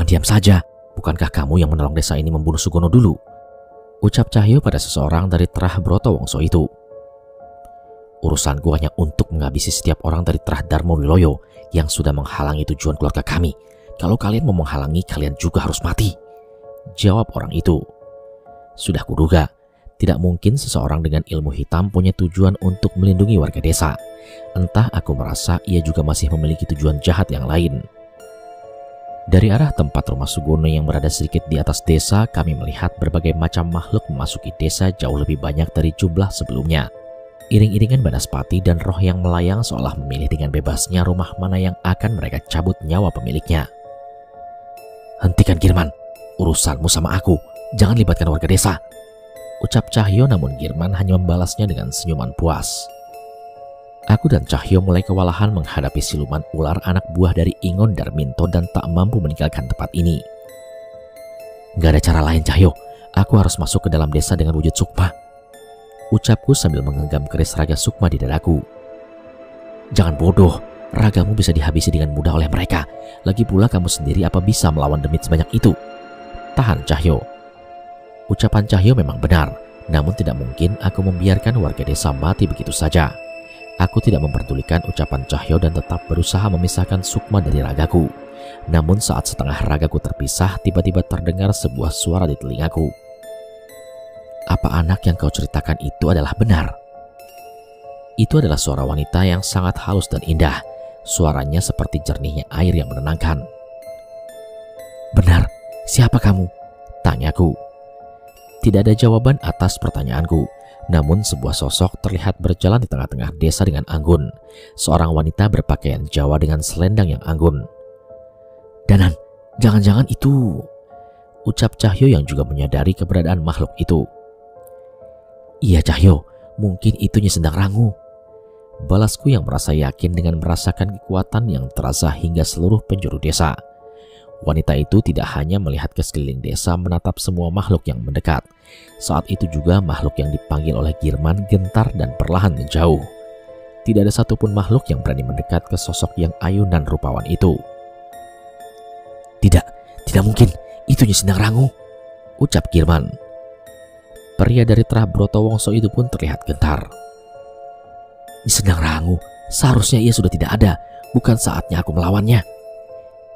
Diam saja, bukankah kamu yang menolong desa ini membunuh Sugono dulu? Ucap Cahyo pada seseorang dari Trah Brotowongso itu. Urusanku hanya untuk menghabisi setiap orang dari Trah Darmo Wiloyo yang sudah menghalangi tujuan keluarga kami. Kalau kalian mau menghalangi, kalian juga harus mati, jawab orang itu. Sudah kuduga, tidak mungkin seseorang dengan ilmu hitam punya tujuan untuk melindungi warga desa. Entah aku merasa ia juga masih memiliki tujuan jahat yang lain. Dari arah tempat rumah Sugono yang berada sedikit di atas desa, kami melihat berbagai macam makhluk memasuki desa jauh lebih banyak dari jumlah sebelumnya. Iring-iringan banaspati dan roh yang melayang seolah memilih dengan bebasnya rumah mana yang akan mereka cabut nyawa pemiliknya. Hentikan Girman, urusanmu sama aku, jangan libatkan warga desa, ucap Cahyo, namun Girman hanya membalasnya dengan senyuman puas. Aku dan Cahyo mulai kewalahan menghadapi siluman ular anak buah dari Ingon Darminto dan tak mampu meninggalkan tempat ini. Gak ada cara lain Cahyo, aku harus masuk ke dalam desa dengan wujud Sukma, ucapku sambil menggenggam keris raga Sukma di dadaku. Jangan bodoh, ragamu bisa dihabisi dengan mudah oleh mereka. Lagi pula kamu sendiri apa bisa melawan demit sebanyak itu? Tahan Cahyo. Ucapan Cahyo memang benar, namun tidak mungkin aku membiarkan warga desa mati begitu saja. Aku tidak memperdulikan ucapan Cahyo dan tetap berusaha memisahkan Sukma dari ragaku. Namun saat setengah ragaku terpisah, tiba-tiba terdengar sebuah suara di telingaku. Apa anak yang kau ceritakan itu adalah benar? Itu adalah suara wanita yang sangat halus dan indah. Suaranya seperti jernihnya air yang menenangkan. Benar, siapa kamu? Tanyaku. Tidak ada jawaban atas pertanyaanku. Namun sebuah sosok terlihat berjalan di tengah-tengah desa dengan anggun. Seorang wanita berpakaian Jawa dengan selendang yang anggun. Danan, jangan-jangan itu, ucap Cahyo yang juga menyadari keberadaan makhluk itu. Iya Cahyo, mungkin itu Nyi Sendang Rangu, balasku yang merasa yakin dengan merasakan kekuatan yang terasa hingga seluruh penjuru desa. Wanita itu tidak hanya melihat ke sekeliling desa menatap semua makhluk yang mendekat. Saat itu juga makhluk yang dipanggil oleh Girman gentar dan perlahan menjauh. Tidak ada satupun makhluk yang berani mendekat ke sosok yang ayu dan rupawan itu. Tidak mungkin, itu Nyi Sendang Rangu, ucap Girman. Pria dari Trah Brotowongso itu pun terlihat gentar. Nyi Sendang Rangu, seharusnya ia sudah tidak ada, bukan saatnya aku melawannya,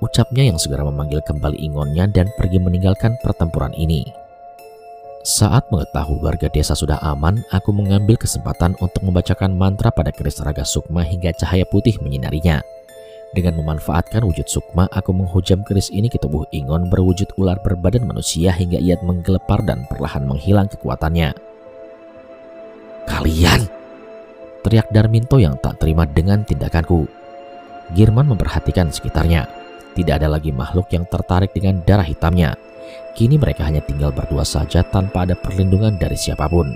ucapnya yang segera memanggil kembali ingonnya dan pergi meninggalkan pertempuran ini. Saat mengetahui warga desa sudah aman, aku mengambil kesempatan untuk membacakan mantra pada keris raga Sukma hingga cahaya putih menyinarinya. Dengan memanfaatkan wujud Sukma, aku menghujam keris ini ke tubuh Ingon berwujud ular berbadan manusia hingga ia menggelepar dan perlahan menghilang kekuatannya. Kalian! Teriak Darminto yang tak terima dengan tindakanku. Girman memperhatikan sekitarnya. Tidak ada lagi makhluk yang tertarik dengan darah hitamnya. Kini mereka hanya tinggal berdua saja tanpa ada perlindungan dari siapapun.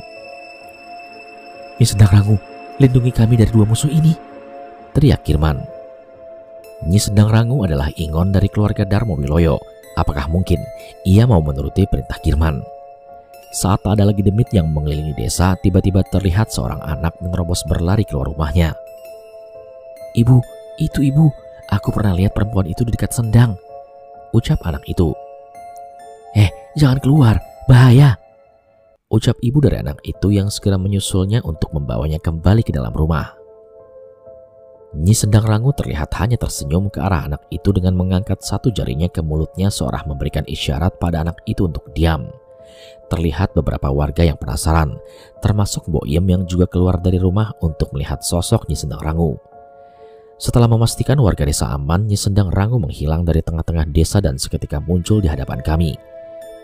Nyi Sendang Rangu, lindungi kami dari dua musuh ini, teriak Girman. Nyi Sendang Rangu adalah Ingon dari keluarga Darmo Wiloyo. Apakah mungkin ia mau menuruti perintah Girman? Saat tak ada lagi demit yang mengelilingi desa, tiba-tiba terlihat seorang anak menerobos berlari keluar rumahnya. Ibu, itu ibu. Aku pernah lihat perempuan itu di dekat sendang, ucap anak itu. Jangan keluar, bahaya, ucap ibu dari anak itu yang segera menyusulnya untuk membawanya kembali ke dalam rumah. Nyi Sendang Rangu terlihat hanya tersenyum ke arah anak itu dengan mengangkat satu jarinya ke mulutnya seolah memberikan isyarat pada anak itu untuk diam. Terlihat beberapa warga yang penasaran, termasuk Mbok Iem yang juga keluar dari rumah untuk melihat sosok Nyi Sendang Rangu. Setelah memastikan warga desa aman, Nyi Sendang Rangu menghilang dari tengah-tengah desa dan seketika muncul di hadapan kami.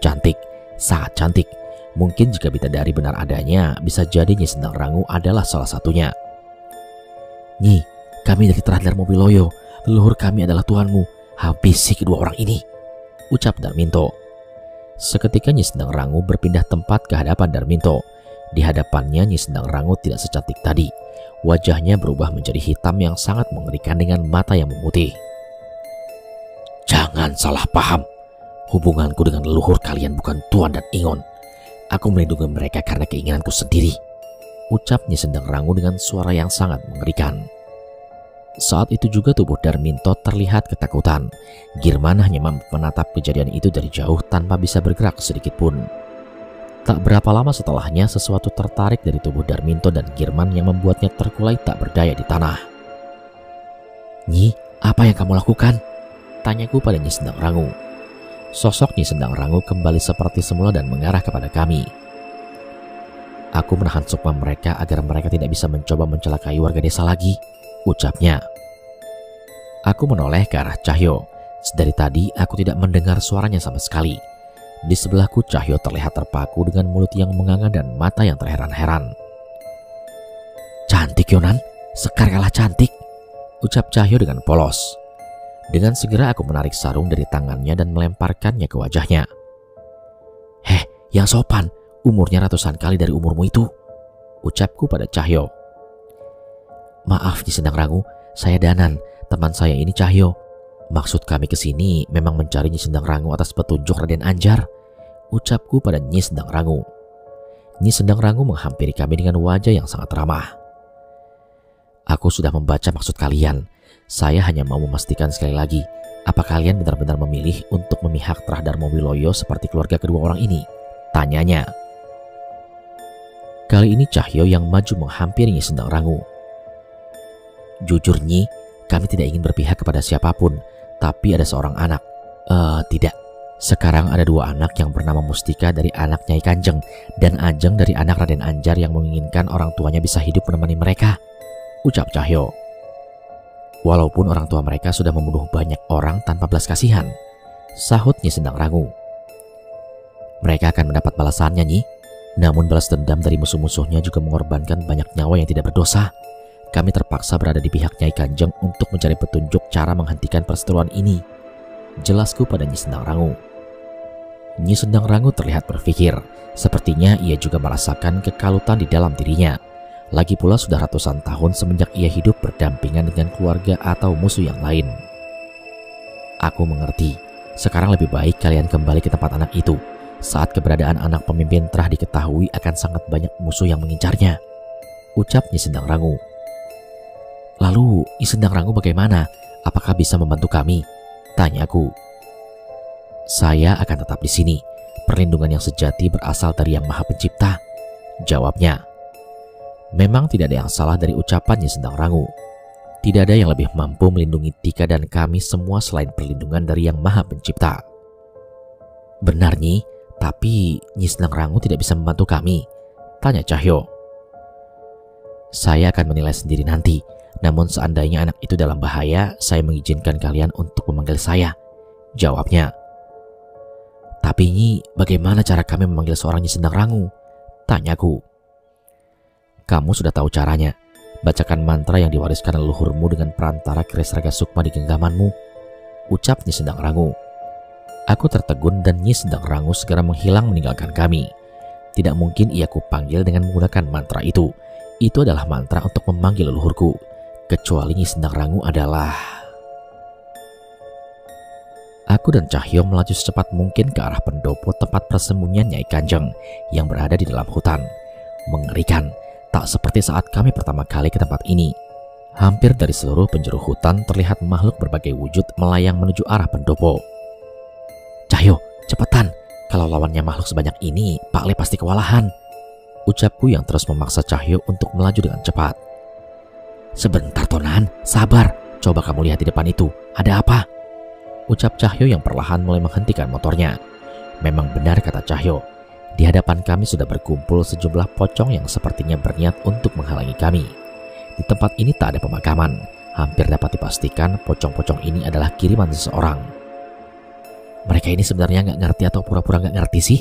Cantik, sangat cantik. Mungkin jika bidadari benar adanya, bisa jadi Nyi Sendang Rangu adalah salah satunya. Nyi, kami dari Trah Darmo Wiloyo. Leluhur kami adalah tuanmu. Habisi kedua orang ini, ucap Darminto. Seketika Nyi Sendang Rangu berpindah tempat ke hadapan Darminto. Di hadapannya Nyi Sendang Rangu tidak secantik tadi. Wajahnya berubah menjadi hitam yang sangat mengerikan dengan mata yang memutih. Jangan salah paham. Hubunganku dengan leluhur kalian bukan Tuan dan Ingon. Aku melindungi mereka karena keinginanku sendiri, ucap Nyi Sendang Rangu dengan suara yang sangat mengerikan. Saat itu juga tubuh Darminto terlihat ketakutan. Girman hanya menatap kejadian itu dari jauh tanpa bisa bergerak sedikit pun. Tak berapa lama setelahnya sesuatu tertarik dari tubuh Darminto dan Girman yang membuatnya terkulai tak berdaya di tanah. "Nyi, apa yang kamu lakukan?" tanyaku pada Nyi Sendang Rangu. Sosok Nyi Sendang Rangu kembali seperti semula dan mengarah kepada kami. "Aku menahan sukma mereka agar mereka tidak bisa mencoba mencelakai warga desa lagi," ucapnya. Aku menoleh ke arah Cahyo. Dari tadi aku tidak mendengar suaranya sama sekali. Di sebelahku Cahyo terlihat terpaku dengan mulut yang menganga dan mata yang terheran-heran. "Cantik Yonan, Sekar kalah cantik," ucap Cahyo dengan polos. Dengan segera aku menarik sarung dari tangannya dan melemparkannya ke wajahnya. "Heh, yang sopan, umurnya ratusan kali dari umurmu itu," ucapku pada Cahyo. "Maaf Nyi Sendang Rangu, saya Danan, teman saya ini Cahyo. Maksud kami ke sini memang mencari Nyi Sendang Rangu atas petunjuk Raden Anjar," ucapku pada Nyi Sendang Rangu. Nyi Sendang Rangu menghampiri kami dengan wajah yang sangat ramah. "Aku sudah membaca maksud kalian. Saya hanya mau memastikan sekali lagi, apa kalian benar-benar memilih untuk memihak terhadap Wiloyo seperti keluarga kedua orang ini?" tanyanya. Kali ini Cahyo yang maju menghampiri Nyi Sendang Rangu. "Jujur Nyi, kami tidak ingin berpihak kepada siapapun, tapi ada seorang anak. Tidak. Sekarang ada dua anak yang bernama Mustika dari anak Nyai Kanjeng dan Ajeng dari anak Raden Anjar yang menginginkan orang tuanya bisa hidup menemani mereka," ucap Cahyo. "Walaupun orang tua mereka sudah membunuh banyak orang tanpa belas kasihan," sahut Nyi Sendang Rangu. "Mereka akan mendapat balasannya Nyi. Namun balas dendam dari musuh-musuhnya juga mengorbankan banyak nyawa yang tidak berdosa. Kami terpaksa berada di pihak Nyai Kanjeng untuk mencari petunjuk cara menghentikan perseteruan ini," jelasku pada Nyi Sendang Rangu. Nyi Sendang Rangu terlihat berpikir. Sepertinya ia juga merasakan kekalutan di dalam dirinya. Lagi pula sudah ratusan tahun semenjak ia hidup berdampingan dengan keluarga atau musuh yang lain. "Aku mengerti. Sekarang lebih baik kalian kembali ke tempat anak itu. Saat keberadaan anak pemimpin telah diketahui akan sangat banyak musuh yang mengincarnya," ucap Nyi Sendang Rangu. "Lalu Nyi Sendang Rangu bagaimana? Apakah bisa membantu kami?" tanyaku. "Saya akan tetap di sini. Perlindungan yang sejati berasal dari Yang Maha Pencipta," jawabnya. Memang tidak ada yang salah dari ucapan Nyi Sendang Rangu. Tidak ada yang lebih mampu melindungi Tika dan kami semua selain perlindungan dari Yang Maha Pencipta. "Benar Nyi, tapi Nyi Sendang Rangu tidak bisa membantu kami," tanya Cahyo. "Saya akan menilai sendiri nanti. Namun seandainya anak itu dalam bahaya, saya mengizinkan kalian untuk memanggil saya," jawabnya. "Tapi Nyi, bagaimana cara kami memanggil seorang Nyi Sendang Rangu?" tanyaku. "Kamu sudah tahu caranya. Bacakan mantra yang diwariskan leluhurmu dengan perantara keris raga sukma di genggamanmu," ucap Nyi Sendang Rangu. Aku tertegun dan Nyi Sendang Rangu segera menghilang meninggalkan kami. Tidak mungkin ia kupanggil dengan menggunakan mantra itu. Itu adalah mantra untuk memanggil leluhurku. Kecuali Nyi Sendang Rangu adalah... Aku dan Cahyo melaju secepat mungkin ke arah pendopo tempat persembunyian Nyai Kanjeng yang berada di dalam hutan. Mengerikan, tak seperti saat kami pertama kali ke tempat ini. Hampir dari seluruh penjuru hutan terlihat makhluk berbagai wujud melayang menuju arah pendopo. "Cahyo, cepetan. Kalau lawannya makhluk sebanyak ini, Pak Le pasti kewalahan," ucapku yang terus memaksa Cahyo untuk melaju dengan cepat. "Sebentar Tonan, sabar. Coba kamu lihat di depan itu, ada apa?" ucap Cahyo yang perlahan mulai menghentikan motornya. Memang benar kata Cahyo. Di hadapan kami sudah berkumpul sejumlah pocong yang sepertinya berniat untuk menghalangi kami. Di tempat ini tak ada pemakaman. Hampir dapat dipastikan pocong-pocong ini adalah kiriman seseorang. Mereka ini sebenarnya nggak ngerti atau pura-pura nggak ngerti sih?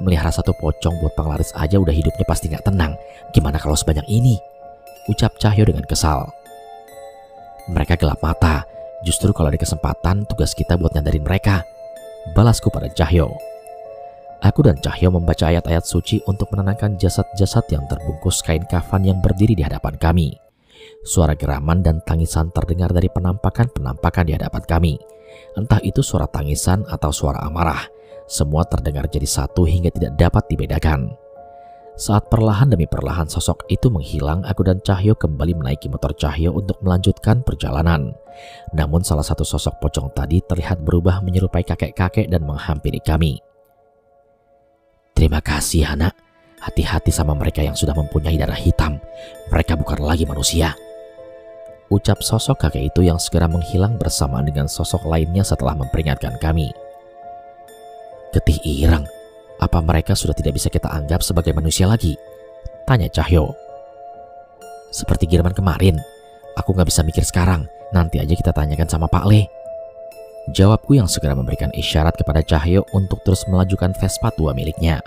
Melihara satu pocong buat penglaris aja udah hidupnya pasti nggak tenang. Gimana kalau sebanyak ini? Ucap Cahyo dengan kesal. Mereka gelap mata. Justru kalau ada kesempatan, tugas kita buat nyandarin mereka, balasku pada Cahyo. Aku dan Cahyo membaca ayat-ayat suci untuk menenangkan jasad-jasad yang terbungkus kain kafan yang berdiri di hadapan kami. Suara geraman dan tangisan terdengar dari penampakan-penampakan di hadapan kami. Entah itu suara tangisan atau suara amarah, semua terdengar jadi satu hingga tidak dapat dibedakan. Saat perlahan demi perlahan sosok itu menghilang, aku dan Cahyo kembali menaiki motor Cahyo untuk melanjutkan perjalanan. Namun salah satu sosok pocong tadi terlihat berubah menyerupai kakek-kakek dan menghampiri kami. "Terima kasih, anak. Hati-hati sama mereka yang sudah mempunyai darah hitam. Mereka bukan lagi manusia," ucap sosok kakek itu yang segera menghilang bersamaan dengan sosok lainnya setelah memperingatkan kami. "Getih irang, apa mereka sudah tidak bisa kita anggap sebagai manusia lagi?" tanya Cahyo. "Seperti kiriman kemarin, aku nggak bisa mikir sekarang. Nanti aja kita tanyakan sama Pak Le," jawabku yang segera memberikan isyarat kepada Cahyo untuk terus melajukan Vespa tua miliknya.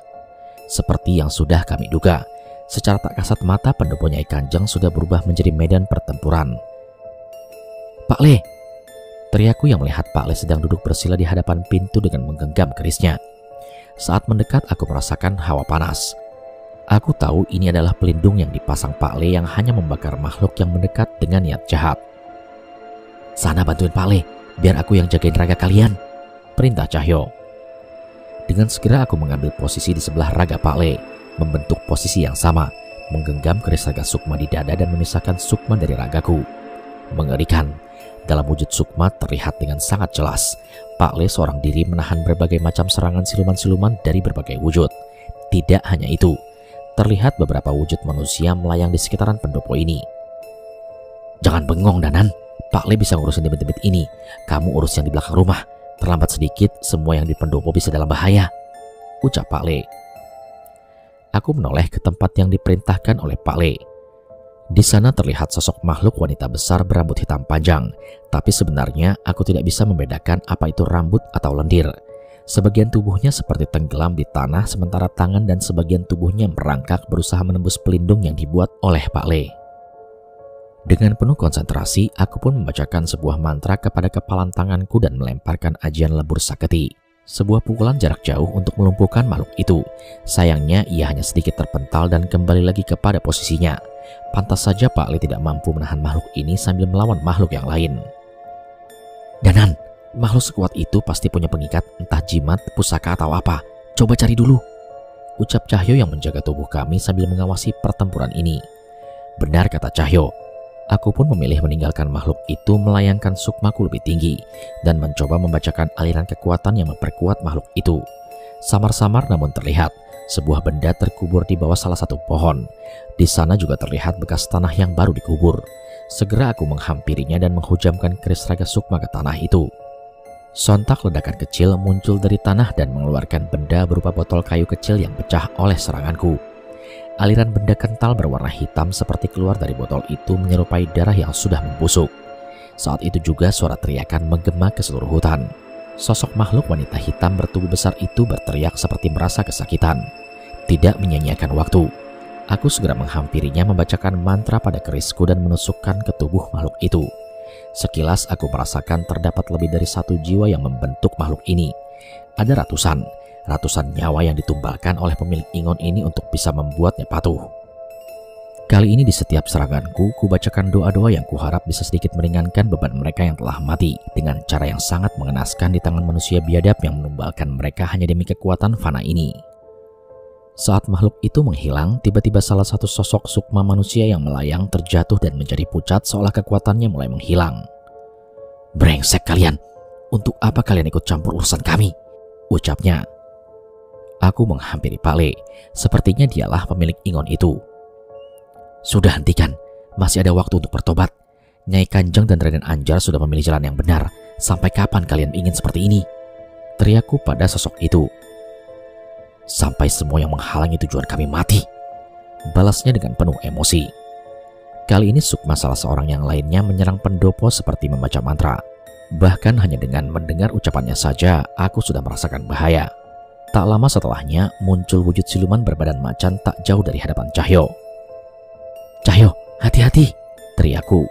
Seperti yang sudah kami duga, secara tak kasat mata pendopo Nyai Kanjeng sudah berubah menjadi medan pertempuran. "Pak Le!" teriakku yang melihat Pak Le sedang duduk bersila di hadapan pintu dengan menggenggam kerisnya. Saat mendekat, aku merasakan hawa panas. Aku tahu ini adalah pelindung yang dipasang Pak Le yang hanya membakar makhluk yang mendekat dengan niat jahat. "Sana bantuin Pak Le, biar aku yang jagain raga kalian," perintah Cahyo. Dengan segera aku mengambil posisi di sebelah raga Pak Le, membentuk posisi yang sama, menggenggam keris raga sukma di dada dan memisahkan sukma dari ragaku. Mengerikan. Dalam wujud sukma terlihat dengan sangat jelas, Pak Le seorang diri menahan berbagai macam serangan siluman-siluman dari berbagai wujud. Tidak hanya itu, terlihat beberapa wujud manusia melayang di sekitaran pendopo ini. "Jangan bengong, Danan. Pak Le bisa ngurusin demit-demit ini. Kamu urus yang di belakang rumah. Terlambat sedikit, semua yang di pendopo bisa dalam bahaya," ucap Pak Le. Aku menoleh ke tempat yang diperintahkan oleh Pak Le. Di sana terlihat sosok makhluk wanita besar berambut hitam panjang, tapi sebenarnya aku tidak bisa membedakan apa itu rambut atau lendir. Sebagian tubuhnya seperti tenggelam di tanah, sementara tangan dan sebagian tubuhnya merangkak berusaha menembus pelindung yang dibuat oleh Pak Le. Dengan penuh konsentrasi, aku pun membacakan sebuah mantra kepada kepalan tanganku dan melemparkan ajian lebur saketi. Sebuah pukulan jarak jauh untuk melumpuhkan makhluk itu. Sayangnya ia hanya sedikit terpental dan kembali lagi kepada posisinya. Pantas saja Pak Le tidak mampu menahan makhluk ini sambil melawan makhluk yang lain. "Danan, makhluk sekuat itu pasti punya pengikat, entah jimat, pusaka atau apa. Coba cari dulu," ucap Cahyo yang menjaga tubuh kami sambil mengawasi pertempuran ini. Benar kata Cahyo. Aku pun memilih meninggalkan makhluk itu, melayangkan sukmaku lebih tinggi dan mencoba membacakan aliran kekuatan yang memperkuat makhluk itu. Samar-samar namun terlihat sebuah benda terkubur di bawah salah satu pohon. Di sana juga terlihat bekas tanah yang baru dikubur. Segera aku menghampirinya dan menghujamkan keris raga sukma ke tanah itu. Sontak ledakan kecil muncul dari tanah dan mengeluarkan benda berupa botol kayu kecil yang pecah oleh seranganku. Aliran benda kental berwarna hitam seperti keluar dari botol itu menyerupai darah yang sudah membusuk. Saat itu juga suara teriakan menggema ke seluruh hutan. Sosok makhluk wanita hitam bertubuh besar itu berteriak seperti merasa kesakitan. Tidak menyia-nyiakan waktu, aku segera menghampirinya, membacakan mantra pada kerisku dan menusukkan ke tubuh makhluk itu. Sekilas aku merasakan terdapat lebih dari satu jiwa yang membentuk makhluk ini. Ada ratusan nyawa yang ditumbalkan oleh pemilik ingon ini untuk bisa membuatnya patuh. Kali ini di setiap seranganku, kubacakan doa-doa yang kuharap bisa sedikit meringankan beban mereka yang telah mati dengan cara yang sangat mengenaskan di tangan manusia biadab yang menumbalkan mereka hanya demi kekuatan fana ini. Saat makhluk itu menghilang, tiba-tiba salah satu sosok sukma manusia yang melayang terjatuh dan menjadi pucat seolah kekuatannya mulai menghilang. "Brengsek kalian, untuk apa kalian ikut campur urusan kami?" ucapnya. Aku menghampiri Pak Le, sepertinya dialah pemilik ingon itu. "Sudah, hentikan, masih ada waktu untuk bertobat. Nyai Kanjeng dan Raden Anjar sudah memilih jalan yang benar. Sampai kapan kalian ingin seperti ini?" teriakku pada sosok itu. "Sampai semua yang menghalangi tujuan kami mati," balasnya dengan penuh emosi. Kali ini sukma salah seorang yang lainnya menyerang pendopo seperti membaca mantra. Bahkan hanya dengan mendengar ucapannya saja, aku sudah merasakan bahaya. Tak lama setelahnya, muncul wujud siluman berbadan macan tak jauh dari hadapan Cahyo. "Cahyo, hati-hati!" teriakku.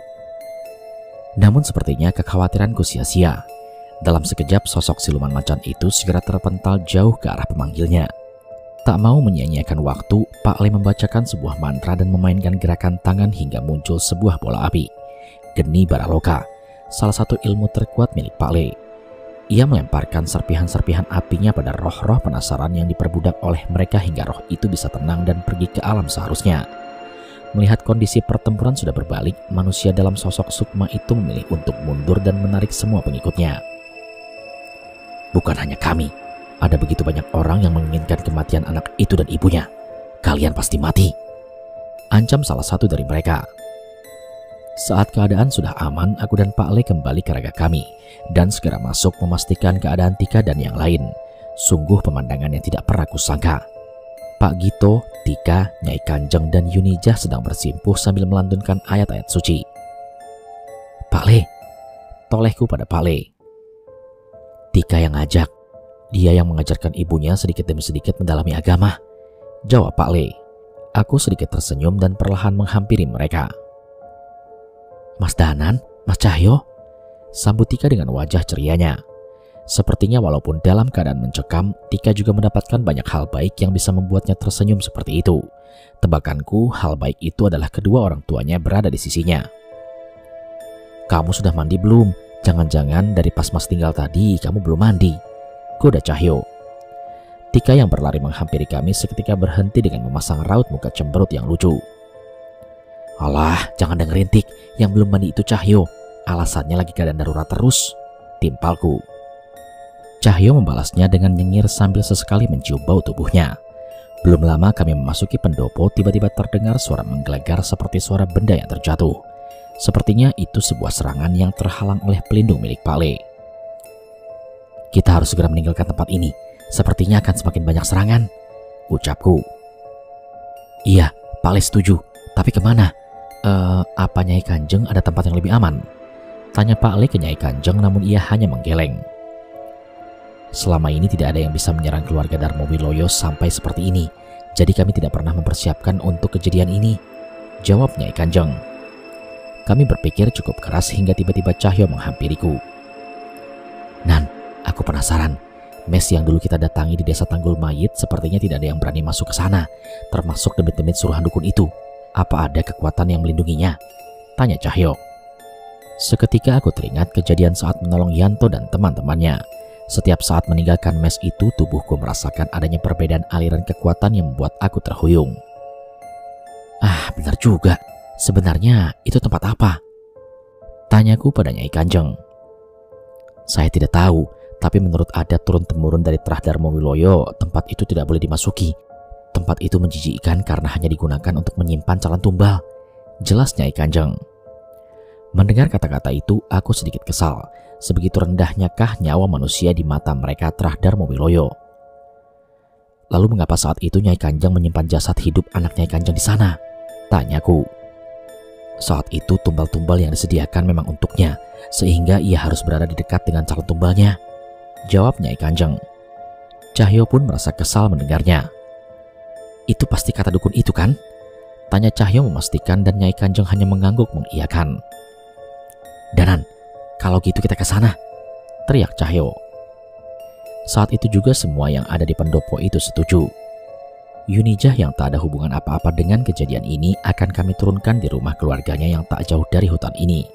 Namun sepertinya kekhawatiranku sia-sia. Dalam sekejap, sosok siluman macan itu segera terpental jauh ke arah pemanggilnya. Tak mau menyia-nyiakan waktu, Pak Le membacakan sebuah mantra dan memainkan gerakan tangan hingga muncul sebuah bola api. Geni Baraloka, salah satu ilmu terkuat milik Pak Le. Ia melemparkan serpihan-serpihan apinya pada roh-roh penasaran yang diperbudak oleh mereka hingga roh itu bisa tenang dan pergi ke alam seharusnya. Melihat kondisi pertempuran sudah berbalik, manusia dalam sosok Sukma itu memilih untuk mundur dan menarik semua pengikutnya. Bukan hanya kami, ada begitu banyak orang yang menginginkan kematian anak itu dan ibunya. Kalian pasti mati, ancam salah satu dari mereka. Saat keadaan sudah aman, aku dan Pak Le kembali ke raga kami dan segera masuk memastikan keadaan Tika dan yang lain. Sungguh pemandangan yang tidak pernah kusangka. Pak Gito, Tika, Nyai Kanjeng, dan Yunijah sedang bersimpuh sambil melantunkan ayat-ayat suci. Pak Le, tolehku pada Pak Le. Tika yang ngajak, dia yang mengajarkan ibunya sedikit demi sedikit mendalami agama, jawab Pak Le. Aku sedikit tersenyum dan perlahan menghampiri mereka. Mas Danan, Mas Cahyo, sambut Tika dengan wajah cerianya. Sepertinya walaupun dalam keadaan mencekam, Tika juga mendapatkan banyak hal baik yang bisa membuatnya tersenyum seperti itu. Tebakanku, hal baik itu adalah kedua orang tuanya berada di sisinya. Kamu sudah mandi belum? Jangan-jangan dari pas Mas tinggal tadi kamu belum mandi, goda Cahyo. Tika yang berlari menghampiri kami seketika berhenti dengan memasang raut muka cemberut yang lucu. Alah, jangan dengerin Tik, yang belum mandi itu Cahyo. Alasannya lagi keadaan darurat terus, timpalku. Cahyo membalasnya dengan nyengir sambil sesekali mencium bau tubuhnya. Belum lama kami memasuki pendopo, tiba-tiba terdengar suara menggelegar seperti suara benda yang terjatuh. Sepertinya itu sebuah serangan yang terhalang oleh pelindung milik Pak Le. Kita harus segera meninggalkan tempat ini. Sepertinya akan semakin banyak serangan, ucapku. Iya, Pak Le setuju. Tapi kemana? Apa Nyai Kanjeng ada tempat yang lebih aman? Tanya Pak Le ke Nyai Kanjeng, namun ia hanya menggeleng. Selama ini tidak ada yang bisa menyerang keluarga Darmo Wiloyo sampai seperti ini. Jadi kami tidak pernah mempersiapkan untuk kejadian ini, jawab Nyai Kanjeng. Kami berpikir cukup keras hingga tiba-tiba Cahyo menghampiriku. Nan, aku penasaran. Mes yang dulu kita datangi di desa Tanggul Mayit sepertinya tidak ada yang berani masuk ke sana, termasuk demit-demit suruhan dukun itu. Apa ada kekuatan yang melindunginya? Tanya Cahyo. Seketika aku teringat kejadian saat menolong Yanto dan teman-temannya. Setiap saat meninggalkan mes itu, tubuhku merasakan adanya perbedaan aliran kekuatan yang membuat aku terhuyung. Ah, benar juga. Sebenarnya itu tempat apa? Tanyaku pada Nyai Kanjeng. Saya tidak tahu, tapi menurut adat turun-temurun dari Trah Darmo Wiloyo, tempat itu tidak boleh dimasuki. Tempat itu menjijikkan karena hanya digunakan untuk menyimpan calon tumbal, jelas Nyai Kanjeng. Mendengar kata-kata itu, aku sedikit kesal. Sebegitu rendahnyakah nyawa manusia di mata mereka Trah Darmo Wiloyo? Lalu mengapa saat itu Nyai Kanjeng menyimpan jasad hidup anak Nyai Kanjeng di sana? Tanyaku. Saat itu tumbal-tumbal yang disediakan memang untuknya, sehingga ia harus berada di dekat dengan calon tumbalnya, jawab Nyai Kanjeng. Cahyo pun merasa kesal mendengarnya. Itu pasti kata dukun itu kan? Tanya Cahyo memastikan dan Nyai Kanjeng hanya mengangguk mengiyakan. Danan, kalau gitu kita ke sana, teriak Cahyo. Saat itu juga semua yang ada di pendopo itu setuju. Yunijah yang tak ada hubungan apa-apa dengan kejadian ini akan kami turunkan di rumah keluarganya yang tak jauh dari hutan ini.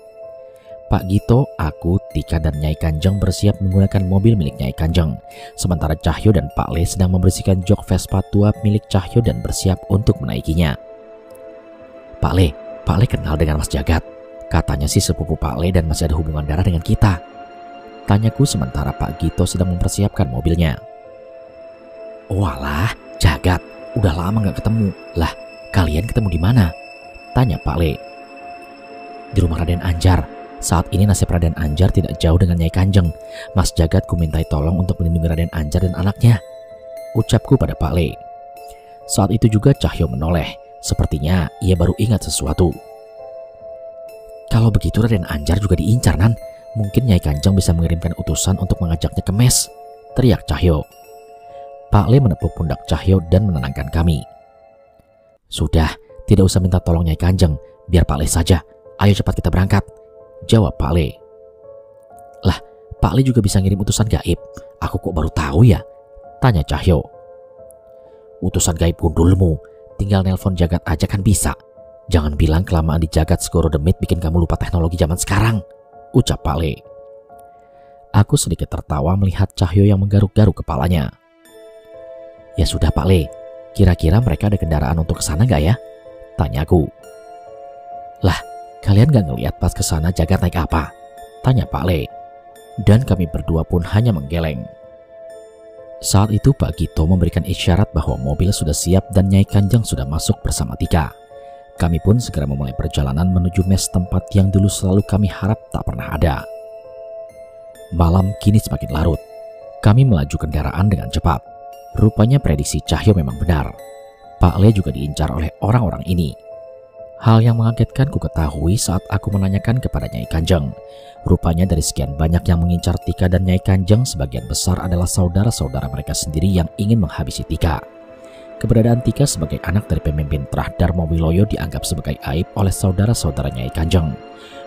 Pak Gito, aku, Tika, dan Nyai Kanjeng bersiap menggunakan mobil milik Nyai Kanjeng. Sementara Cahyo dan Pak Le sedang membersihkan jok Vespa tua milik Cahyo dan bersiap untuk menaikinya. Pak Le kenal dengan Mas Jagat. Katanya sih sepupu Pak Le dan masih ada hubungan darah dengan kita. Tanyaku sementara Pak Gito sedang mempersiapkan mobilnya. Walah, Jagat, udah lama gak ketemu. Lah, kalian ketemu di mana? Tanya Pak Le. Di rumah Raden Anjar. Saat ini nasib Raden Anjar tidak jauh dengan Nyai Kanjeng. Mas Jagat ku mintai tolong untuk melindungi Raden Anjar dan anaknya, ucapku pada Pak Le. Saat itu juga Cahyo menoleh. Sepertinya ia baru ingat sesuatu. Kalau begitu Raden Anjar juga diincar, Nan. Mungkin Nyai Kanjeng bisa mengirimkan utusan untuk mengajaknya ke mes, teriak Cahyo. Pak Le menepuk pundak Cahyo dan menenangkan kami. Sudah, tidak usah minta tolong Nyai Kanjeng, biar Pak Le saja. Ayo cepat kita berangkat, jawab Pak Le. Lah, Pak Le juga bisa ngirim utusan gaib. Aku kok baru tahu ya? Tanya Cahyo. Utusan gaib gundulmu, tinggal nelpon Jagat aja kan bisa. Jangan bilang kelamaan di Jagat Segoro Demit bikin kamu lupa teknologi zaman sekarang, ucap Pak Le. Aku sedikit tertawa melihat Cahyo yang menggaruk-garuk kepalanya. Ya sudah Pak Le, kira-kira mereka ada kendaraan untuk ke sana nggak ya? Tanyaku. Lah, kalian nggak ngeliat pas ke sana Jagat naik apa? Tanya Pak Le. Dan kami berdua pun hanya menggeleng. Saat itu Pak Gito memberikan isyarat bahwa mobil sudah siap dan Nyai Kanjeng sudah masuk bersama Tika. Kami pun segera memulai perjalanan menuju mes tempat yang dulu selalu kami harap tak pernah ada. Malam kini semakin larut. Kami melaju kendaraan dengan cepat. Rupanya prediksi Cahyo memang benar. Pak Le juga diincar oleh orang-orang ini. Hal yang mengagetkan ku ketahui saat aku menanyakan kepada Nyai Kanjeng. Rupanya dari sekian banyak yang mengincar Tika dan Nyai Kanjeng, sebagian besar adalah saudara-saudara mereka sendiri yang ingin menghabisi Tika. Keberadaan Tika sebagai anak dari pemimpin Trah Darmo Wiloyo dianggap sebagai aib oleh saudara-saudara Nyai Kanjeng.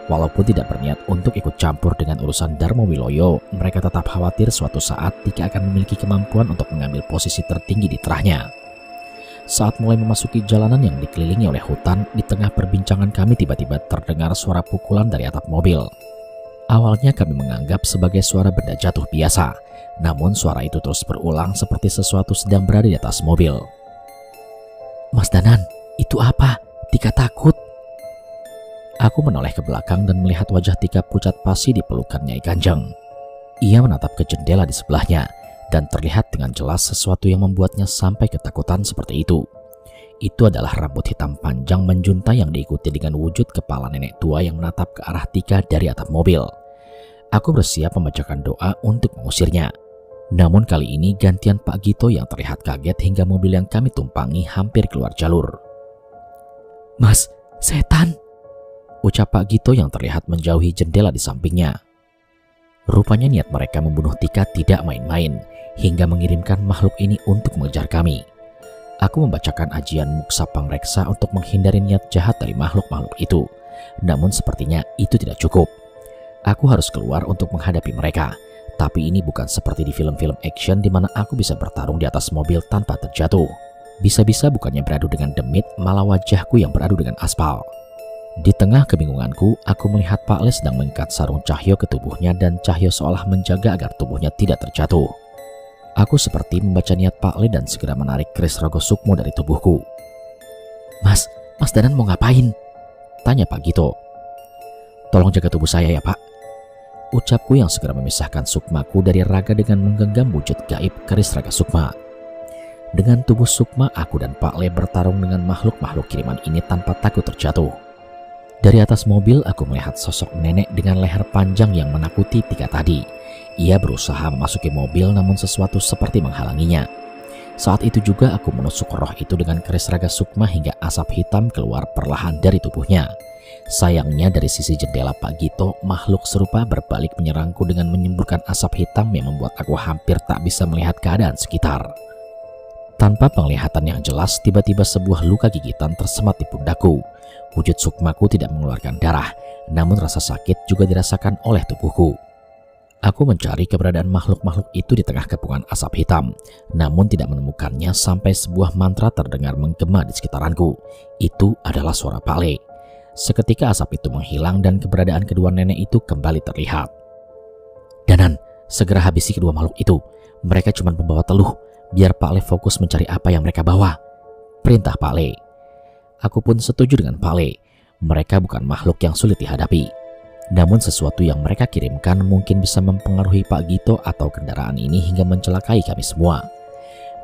Walaupun tidak berniat untuk ikut campur dengan urusan Darmo Wiloyo, mereka tetap khawatir suatu saat Tika akan memiliki kemampuan untuk mengambil posisi tertinggi di Trahnya. Saat mulai memasuki jalanan yang dikelilingi oleh hutan, di tengah perbincangan kami tiba-tiba terdengar suara pukulan dari atap mobil. Awalnya kami menganggap sebagai suara benda jatuh biasa, namun suara itu terus berulang seperti sesuatu sedang berada di atas mobil. Mas Danan, itu apa? Tika takut. Aku menoleh ke belakang dan melihat wajah Tika pucat pasi di pelukan Nyai Kanjeng. Ia menatap ke jendela di sebelahnya dan terlihat dengan jelas sesuatu yang membuatnya sampai ketakutan seperti itu. Itu adalah rambut hitam panjang menjuntai yang diikuti dengan wujud kepala nenek tua yang menatap ke arah Tika dari atap mobil. Aku bersiap membacakan doa untuk mengusirnya. Namun kali ini gantian Pak Gito yang terlihat kaget hingga mobil yang kami tumpangi hampir keluar jalur. Mas, setan! Ucap Pak Gito yang terlihat menjauhi jendela di sampingnya. Rupanya niat mereka membunuh Tika tidak main-main, hingga mengirimkan makhluk ini untuk mengejar kami. Aku membacakan ajian Muksa Pangreksa untuk menghindari niat jahat dari makhluk-makhluk itu. Namun sepertinya itu tidak cukup. Aku harus keluar untuk menghadapi mereka. Tapi ini bukan seperti di film-film action di mana aku bisa bertarung di atas mobil tanpa terjatuh. Bisa-bisa bukannya beradu dengan demit, malah wajahku yang beradu dengan aspal. Di tengah kebingunganku, aku melihat Pak Le sedang mengikat sarung Cahyo ke tubuhnya dan Cahyo seolah menjaga agar tubuhnya tidak terjatuh. Aku seperti membaca niat Pak Le dan segera menarik keris Rogo Sukmo dari tubuhku. Mas Danan mau ngapain? Tanya Pak Gito. Tolong jaga tubuh saya ya Pak. Ucapku yang segera memisahkan sukmaku dari raga dengan menggenggam wujud gaib keris Raga Sukma. Dengan tubuh Sukma, aku dan Pak Le bertarung dengan makhluk-makhluk kiriman ini tanpa takut terjatuh. Dari atas mobil aku melihat sosok nenek dengan leher panjang yang menakuti Tika tadi. Ia berusaha memasuki mobil namun sesuatu seperti menghalanginya. Saat itu juga aku menusuk roh itu dengan keris Raga Sukma hingga asap hitam keluar perlahan dari tubuhnya. Sayangnya dari sisi jendela Pak Gito, makhluk serupa berbalik menyerangku dengan menyemburkan asap hitam yang membuat aku hampir tak bisa melihat keadaan sekitar. Tanpa penglihatan yang jelas, tiba-tiba sebuah luka gigitan tersemat di pundakku. Wujud sukmaku tidak mengeluarkan darah, namun rasa sakit juga dirasakan oleh tubuhku. Aku mencari keberadaan makhluk-makhluk itu di tengah kepungan asap hitam, namun tidak menemukannya sampai sebuah mantra terdengar menggema di sekitaranku. Itu adalah suara Pak Le. Seketika asap itu menghilang dan keberadaan kedua nenek itu kembali terlihat. Danan, segera habisi kedua makhluk itu. Mereka cuma membawa teluh. Biar Pak Le fokus mencari apa yang mereka bawa. Perintah Pak Le. Aku pun setuju dengan Pak Le. Mereka bukan makhluk yang sulit dihadapi. Namun sesuatu yang mereka kirimkan mungkin bisa mempengaruhi Pak Gito atau kendaraan ini hingga mencelakai kami semua.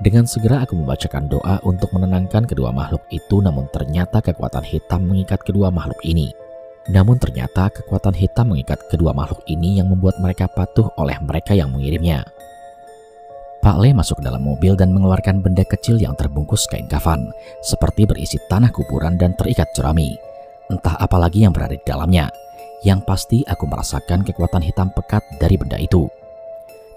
Dengan segera aku membacakan doa untuk menenangkan kedua makhluk itu, namun ternyata kekuatan hitam mengikat kedua makhluk ini. Yang membuat mereka patuh oleh mereka yang mengirimnya. Pak Le masuk ke dalam mobil dan mengeluarkan benda kecil yang terbungkus kain kafan, seperti berisi tanah kuburan dan terikat jerami. Entah apa lagi yang berada di dalamnya. Yang pasti aku merasakan kekuatan hitam pekat dari benda itu.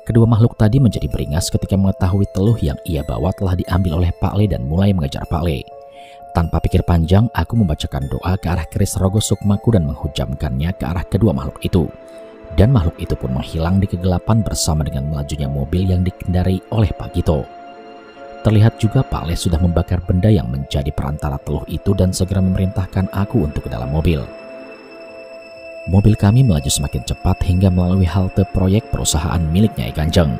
Kedua makhluk tadi menjadi beringas ketika mengetahui teluh yang ia bawa telah diambil oleh Pak Le dan mulai mengejar Pak Le. Tanpa pikir panjang, aku membacakan doa ke arah keris Rogo Sukmaku dan menghujamkannya ke arah kedua makhluk itu. Dan makhluk itu pun menghilang di kegelapan bersama dengan melajunya mobil yang dikendarai oleh Pak Gito. Terlihat juga Pak Le sudah membakar benda yang menjadi perantara teluh itu dan segera memerintahkan aku untuk ke dalam mobil. Mobil kami melaju semakin cepat hingga melalui halte proyek perusahaan milik Nyai Kanjeng.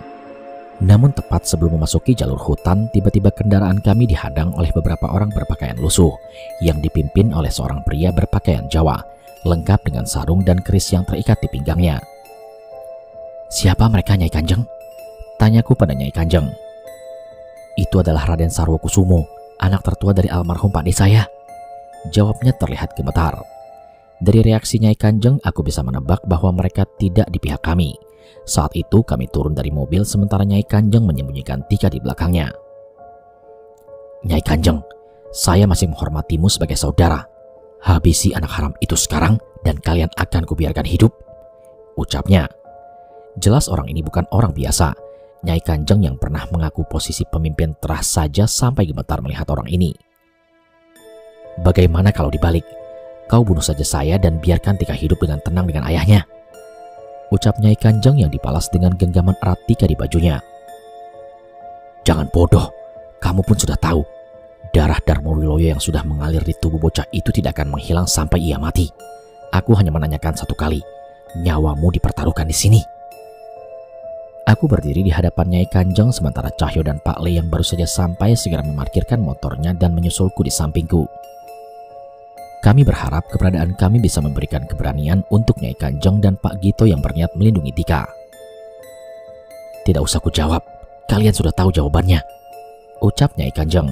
Namun tepat sebelum memasuki jalur hutan, tiba-tiba kendaraan kami dihadang oleh beberapa orang berpakaian lusuh yang dipimpin oleh seorang pria berpakaian Jawa, lengkap dengan sarung dan keris yang terikat di pinggangnya. "Siapa mereka, Nyai Kanjeng?" tanyaku pada Nyai Kanjeng. "Itu adalah Raden Sarwokusumo, anak tertua dari almarhum Pakde saya," jawabnya terlihat gemetar. Dari reaksi Nyai Kanjeng, aku bisa menebak bahwa mereka tidak di pihak kami. Saat itu kami turun dari mobil sementara Nyai Kanjeng menyembunyikan Tika di belakangnya. "Nyai Kanjeng, saya masih menghormatimu sebagai saudara. Habisi anak haram itu sekarang dan kalian akan kubiarkan hidup," ucapnya. Jelas orang ini bukan orang biasa. Nyai Kanjeng yang pernah mengaku posisi pemimpin teras saja sampai gemetar melihat orang ini. "Bagaimana kalau dibalik? Kau bunuh saja saya dan biarkan Tika hidup dengan tenang dengan ayahnya," ucap Nyai Kanjeng yang dibalas dengan genggaman erat Tika di bajunya. "Jangan bodoh, kamu pun sudah tahu. Darah Darmo Wiloyo yang sudah mengalir di tubuh bocah itu tidak akan menghilang sampai ia mati. Aku hanya menanyakan satu kali, nyawamu dipertaruhkan di sini." Aku berdiri di hadapan Nyai Kanjeng sementara Cahyo dan Pak Le yang baru saja sampai segera memarkirkan motornya dan menyusulku di sampingku. Kami berharap keberadaan kami bisa memberikan keberanian untuk Nyai Kanjeng dan Pak Gito yang berniat melindungi Tika. "Tidak usah kujawab, kalian sudah tahu jawabannya," ucap Nyai Kanjeng.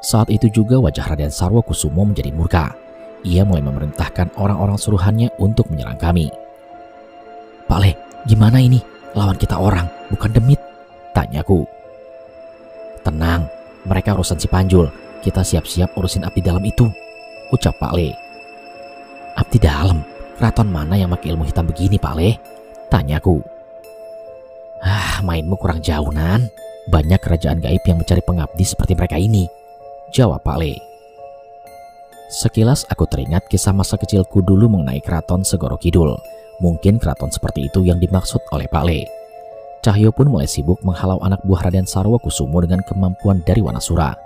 Saat itu juga wajah Raden Sarwokusumo menjadi murka. Ia mulai memerintahkan orang-orang suruhannya untuk menyerang kami. "Pak Le, gimana ini? Lawan kita orang, bukan demit," tanyaku. "Tenang, mereka urusan si Panjul. Kita siap-siap urusin abdi dalam itu," ucap Pak Le. "Abdi dalam? Keraton mana yang pakai ilmu hitam begini, Pak Le?" tanyaku. "Mainmu kurang jauh, Nan. Banyak kerajaan gaib yang mencari pengabdi seperti mereka ini," jawab Pak Le. Sekilas aku teringat kisah masa kecilku dulu mengenai keraton Segoro Kidul. Mungkin keraton seperti itu yang dimaksud oleh Pak Le. Cahyo pun mulai sibuk menghalau anak buah Raden Sarwokusumo dengan kemampuan dari Wanasura.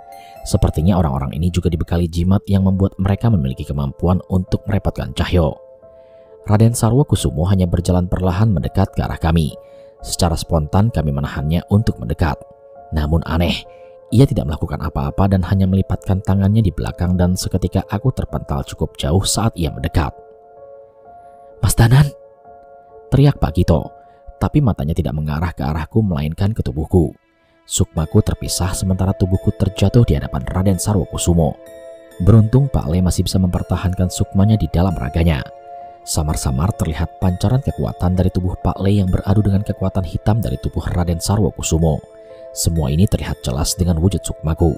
Sepertinya orang-orang ini juga dibekali jimat yang membuat mereka memiliki kemampuan untuk merepotkan Cahyo. Raden Sarwokusumo hanya berjalan perlahan mendekat ke arah kami. Secara spontan kami menahannya untuk mendekat. Namun aneh, ia tidak melakukan apa-apa dan hanya melipatkan tangannya di belakang dan seketika aku terpental cukup jauh saat ia mendekat. "Mas Danan!" teriak Pak Gito, tapi matanya tidak mengarah ke arahku melainkan ke tubuhku. Sukmaku terpisah sementara tubuhku terjatuh di hadapan Raden Sarwokusumo. Beruntung Pak Le masih bisa mempertahankan sukmanya di dalam raganya. Samar-samar terlihat pancaran kekuatan dari tubuh Pak Le yang beradu dengan kekuatan hitam dari tubuh Raden Sarwokusumo. Semua ini terlihat jelas dengan wujud sukmaku.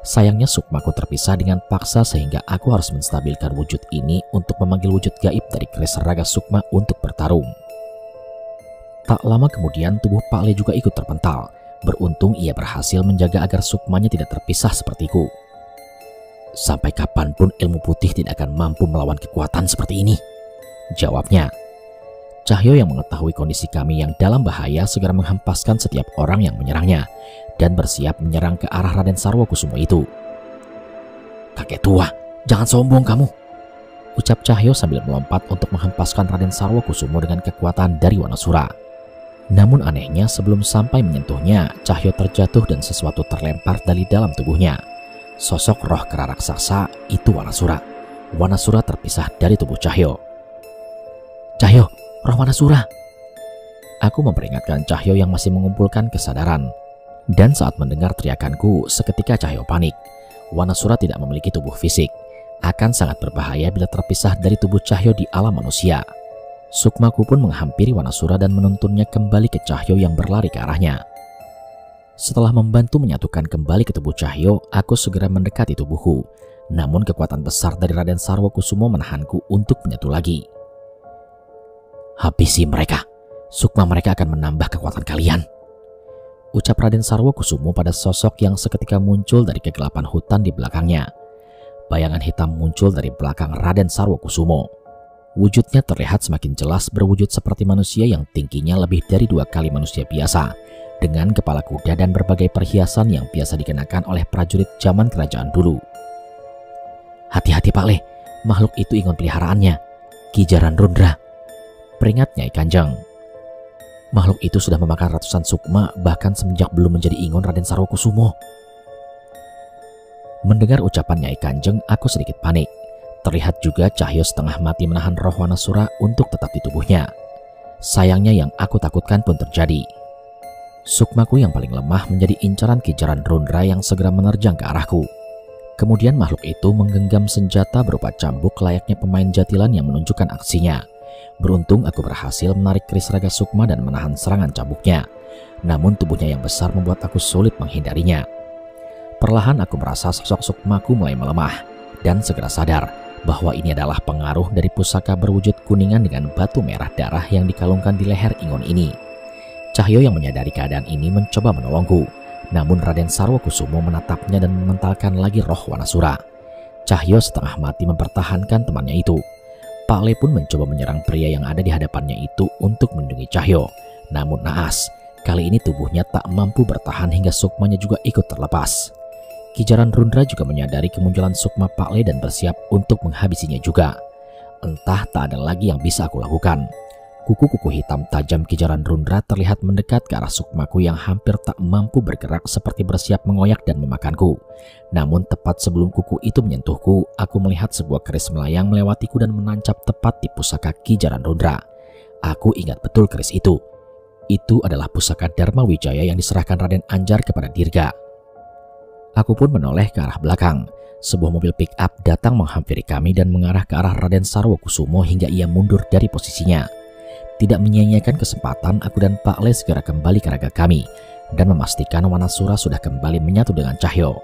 Sayangnya sukmaku terpisah dengan paksa sehingga aku harus menstabilkan wujud ini untuk memanggil wujud gaib dari keris raga sukma untuk bertarung. Tak lama kemudian tubuh Pak Le juga ikut terpental. Beruntung ia berhasil menjaga agar sukmanya tidak terpisah sepertiku. "Sampai kapanpun ilmu putih tidak akan mampu melawan kekuatan seperti ini," jawabnya. Cahyo yang mengetahui kondisi kami yang dalam bahaya segera menghempaskan setiap orang yang menyerangnya dan bersiap menyerang ke arah Raden Sarwokusumo itu. "Kakek tua, jangan sombong kamu," ucap Cahyo sambil melompat untuk menghempaskan Raden Sarwokusumo dengan kekuatan dari Wanasura. Namun anehnya sebelum sampai menyentuhnya, Cahyo terjatuh dan sesuatu terlempar dari dalam tubuhnya. Sosok roh kera raksasa itu Wanasura. Wanasura terpisah dari tubuh Cahyo. "Cahyo, roh Wanasura!" Aku memperingatkan Cahyo yang masih mengumpulkan kesadaran. Dan saat mendengar teriakanku, seketika Cahyo panik. Wanasura tidak memiliki tubuh fisik. Akan sangat berbahaya bila terpisah dari tubuh Cahyo di alam manusia. Sukmaku pun menghampiri Wanasura dan menuntunnya kembali ke Cahyo yang berlari ke arahnya. Setelah membantu menyatukan kembali ke tubuh Cahyo, aku segera mendekati tubuhku. Namun kekuatan besar dari Raden Sarwokusumo menahanku untuk menyatu lagi. "Habisi mereka. Sukma mereka akan menambah kekuatan kalian," ucap Raden Sarwokusumo pada sosok yang seketika muncul dari kegelapan hutan di belakangnya. Bayangan hitam muncul dari belakang Raden Sarwokusumo. Wujudnya terlihat semakin jelas berwujud seperti manusia yang tingginya lebih dari 2 kali manusia biasa, dengan kepala kuda dan berbagai perhiasan yang biasa dikenakan oleh prajurit zaman kerajaan dulu. "Hati-hati Pak Le, makhluk itu ingon peliharaannya," Kijaran Rundra, peringat Nyai Kanjeng. Makhluk itu sudah memakan ratusan sukma bahkan semenjak belum menjadi ingon Raden Sarwokusumo. Mendengar ucapan Nyai Kanjeng, aku sedikit panik. Terlihat juga Cahyo setengah mati menahan roh Wanasura untuk tetap di tubuhnya. Sayangnya yang aku takutkan pun terjadi. Sukmaku yang paling lemah menjadi incaran Kijaran Rundra yang segera menerjang ke arahku. Kemudian makhluk itu menggenggam senjata berupa cambuk layaknya pemain jatilan yang menunjukkan aksinya. Beruntung aku berhasil menarik keris raga sukma dan menahan serangan cambuknya. Namun tubuhnya yang besar membuat aku sulit menghindarinya. Perlahan aku merasa sosok sukmaku mulai melemah dan segera sadar bahwa ini adalah pengaruh dari pusaka berwujud kuningan dengan batu merah darah yang dikalungkan di leher ingon ini. Cahyo yang menyadari keadaan ini mencoba menolongku. Namun Raden Sarwokusumo menatapnya dan mementalkan lagi roh Wanasura. Cahyo setengah mati mempertahankan temannya itu. Pak Le pun mencoba menyerang pria yang ada di hadapannya itu untuk melindungi Cahyo. Namun naas, kali ini tubuhnya tak mampu bertahan hingga sukmanya juga ikut terlepas. Kijaran Rundra juga menyadari kemunculan sukma Pak Le dan bersiap untuk menghabisinya juga. Entah tak ada lagi yang bisa aku lakukan. Kuku-kuku hitam tajam Kijaran Rundra terlihat mendekat ke arah sukmaku yang hampir tak mampu bergerak seperti bersiap mengoyak dan memakanku. Namun tepat sebelum kuku itu menyentuhku, aku melihat sebuah keris melayang melewatiku dan menancap tepat di pusaka Kijaran Rundra. Aku ingat betul keris itu. Itu adalah pusaka Dharma Wijaya yang diserahkan Raden Anjar kepada Dirga. Aku pun menoleh ke arah belakang. Sebuah mobil pick-up datang menghampiri kami dan mengarah ke arah Raden Sarwokusumo hingga ia mundur dari posisinya. Tidak menyia-nyiakan kesempatan, aku dan Pak Le segera kembali ke raga kami dan memastikan Wanasura sudah kembali menyatu dengan Cahyo.